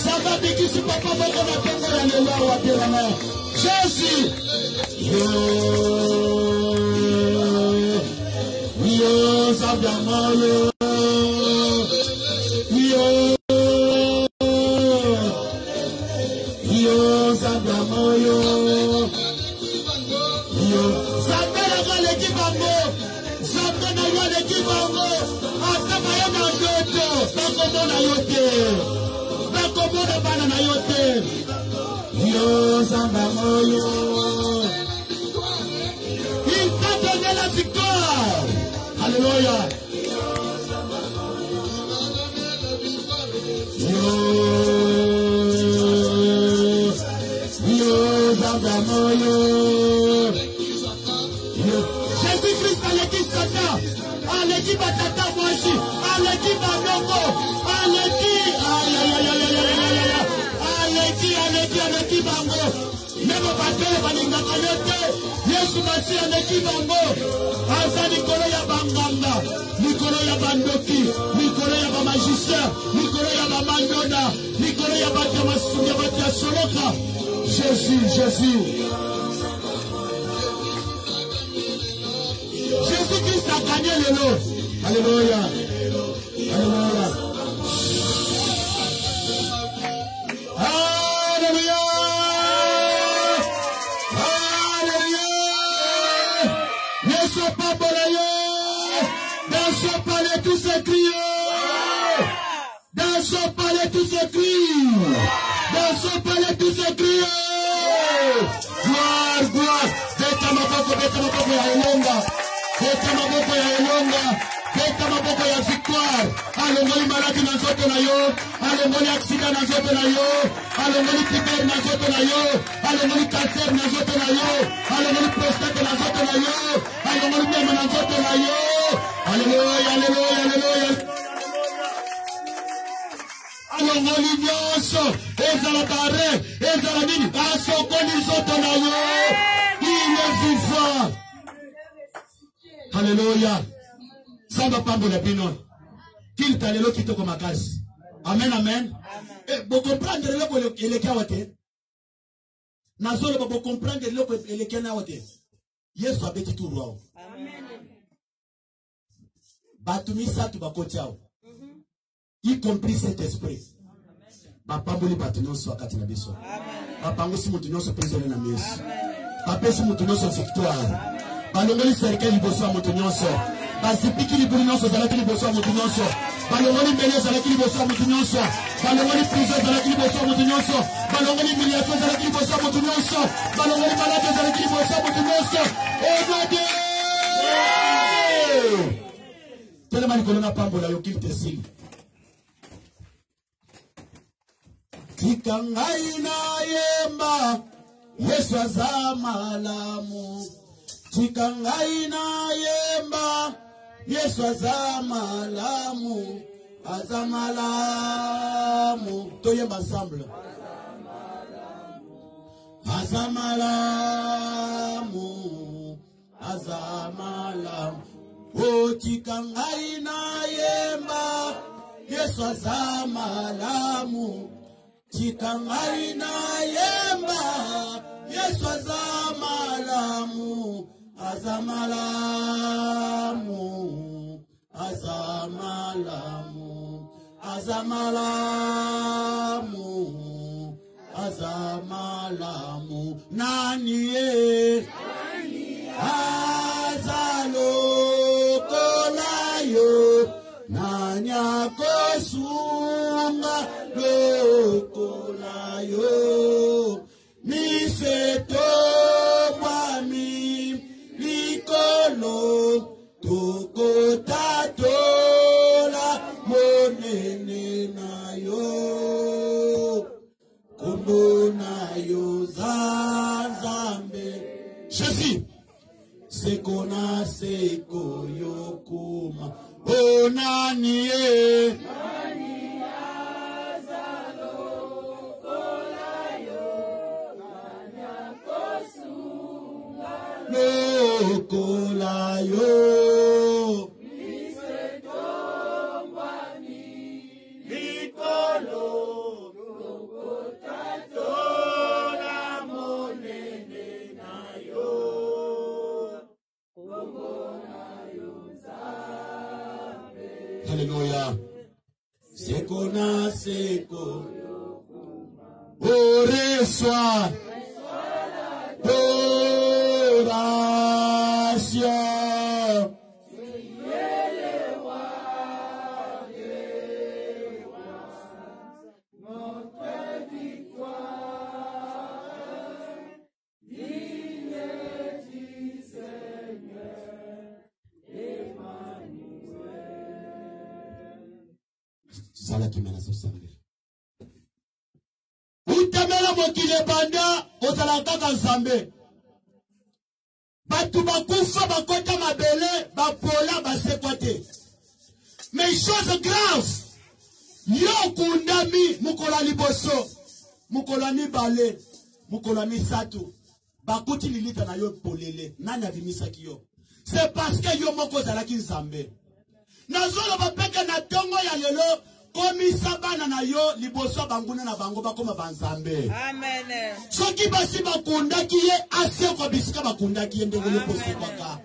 Samba bikisi papa moko na tongo ya lelo wapelama Jésus yo Nzambe moyo Nzambe moyo Nzambe na wale kibango Nzambe na wale kibango atama ya mandoto bakomona yote bakomona bana na yote Nzambe moyo il peut donner la victoire. Alléluia. Jésus-Christ a l'équipe Satan, a l'équipe Tata Moishi, a l'équipe Anoko, a l'équipe Ango. Même bateau balinga kalote Yesu masi aneki bango aza likolo ya banganga likolo ya bandoki likolo ya bamagicien likolo ya bamandona likolo ya bato ya masunya bato ya soloka Jésus Jésus-Christ a gagné le lot. Alléluia. Alléluia. Dans son palais tous ces cris. Dans son palais tous ces cris. Dans son palais tous ces cris. Gloire, gloire. Beta maboko ya Elonga. Beta maboko ya Elonga. Beta maboko ya victoire. Alongoli maladi na nzoto na yo. Alongoli accident na nzoto na yo. Alongoli piper na nzoto na yo. Alongoli cancer na nzoto na yo. Alongoli prostate na nzoto na yo. Alongoli mema na nzoto na yo. Alléluia, alléluia, alléluia. Alongoli nyonso. Ezala bare. Ezala nini. Asokoli nzoto na yo. Il est vivant. Alléluia. Samba pambo na bino. Qu'il talelo kitoko makasi. Amen, amen. Vous comprenez le ko eleka wate. Nazolo ba comprendre le ko eleka na wate. Yesu abeti tu rwao. Amen. Batumisa tu bakotiao. Y compris cet esprit. Bapamboli batunyoso wakati na biso. Amen. Bapangosi mutunyoso prisonnier na Yesu. Bapesi mutunyoso victoire. Balongoli serikali liboso mutunyoso. Basipiki libunyonso zalaki liboso mutunyoso. Balongoli mbele zalaki liboso mutunyoso. Balongoli prison zalaki liboso mutunyoso. Balongoli humiliation zalaki liboso mutunyoso. Balongoli malade zalaki liboso mutunyoso. Ogade! Tellement nikolona pambola yo qu'il te signe. Tikangai na yemba Yesu azamalamu. Tikangai na yemba Yesu azamalamu. Azamalamu. Toyem ensemble. Azamalamu. Azamalamu. Otikangai na yemba. Yesu azamalamu. Tikangai na yemba. Yesu azamalamu. Azamalamu. Azamalamu. Azamalamu. Azamalamu. Naniye. Azalokolayo. Nanyakosunga lokolayo. Miseto mwami likolo. Tokotatola monene nayo. Kombo nayo zanzambe. Jésus. Sekona seko yokuma. Onanie. Lokolayo. Alléluia. Sekona seko. Reçois adoration. Sala kimana sosambele. Utamela mokile banda ozala kaka nzambe. Batu bakufa bakota mabele bapola basekwa te. Mais chose grave. Yo kundami mukola liboso. Mukola mibale. Mukola misatu. Bakuti lilita na yo polele. Nani abimisa kiyo? C'est parce que yo moko zalaki nzambe. Nazolo bapeke na tongo ya lelo. Komisa bana na yo liboso banguna na bango bakoma banzambe. Amen. Soki basi bakundaki ye ase kwa bisika bakundaki ye ndenge yo pose kwaka.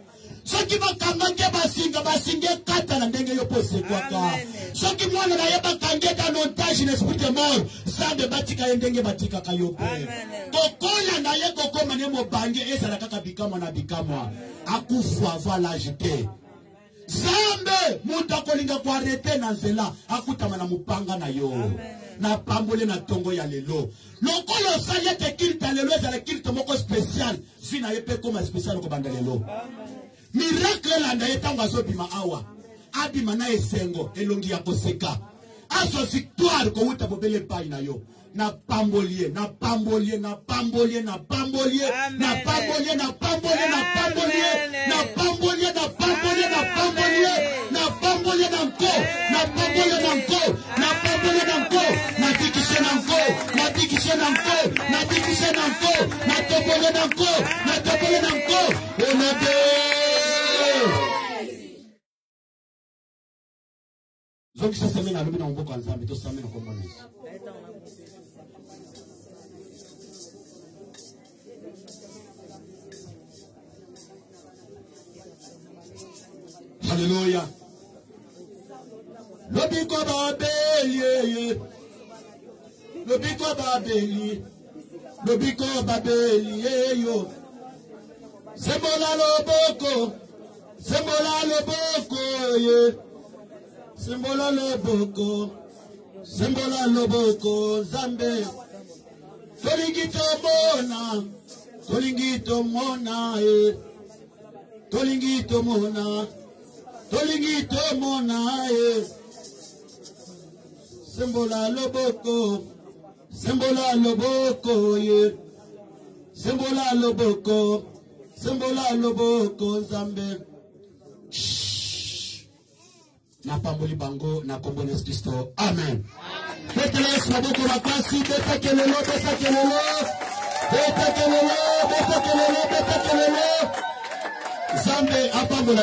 Soki bakangake basinge kata na ndenge yo pose kwaka. Soki mwana na ye bakange dans l'otage l'esprit de mort sa de batika ye ndenge batika kayope. Kokola na ye kokoma ne mobange ezala kaka bikamwa na bikamwa. Akufu avant l'âge te. Zambe muta kolinga kwa rete na nzela akutama na mupanga na yo. Amen. Na pambole na tongo ya lelo. Lokolo sali te kirta lelo ezala kirta moko spécial. Fina yepe koma spécial ko banda lelo. Miracle landa yetango azobima awa. Abima na esengo elongi ya koseka. Aso victoire ko uta bobele pai na yo. Na pambolie, na pambolie, na pambolie, na pambolie, na pambolie, na pambolie, na pambolie, na pambolie, na pambolie, na pambolie, na pambolie na nko, na pambolie na nko, na pambolie na nko, na dikishe na nko, na dikishe na nko, na dikishe na nko, na topole na nko, na topole na nko, onade. Zongi sa semaine à l'objet en nzambe to semaine ko monesi. Alléluia. Lobiko babeli. Lobiko babeli. Lobiko babeli yo. Sembola loboko. Sembola loboko ye. Sembola loboko. Sembola loboko Zambe. Tolingito mona. Tolingito mona ye. Tolingito mona. Tolingito mona ye. Sembola loboko. Sembola loboko ye. Sembola loboko. Sembola loboko Zambe. na pamboli bango na kombo Yesu Kristo. Amen. Petele Yesu maboko makasi, beta kelelo, beta kelelo. Beta kelelo, beta kelelo, beta kelelo. Zambe apambola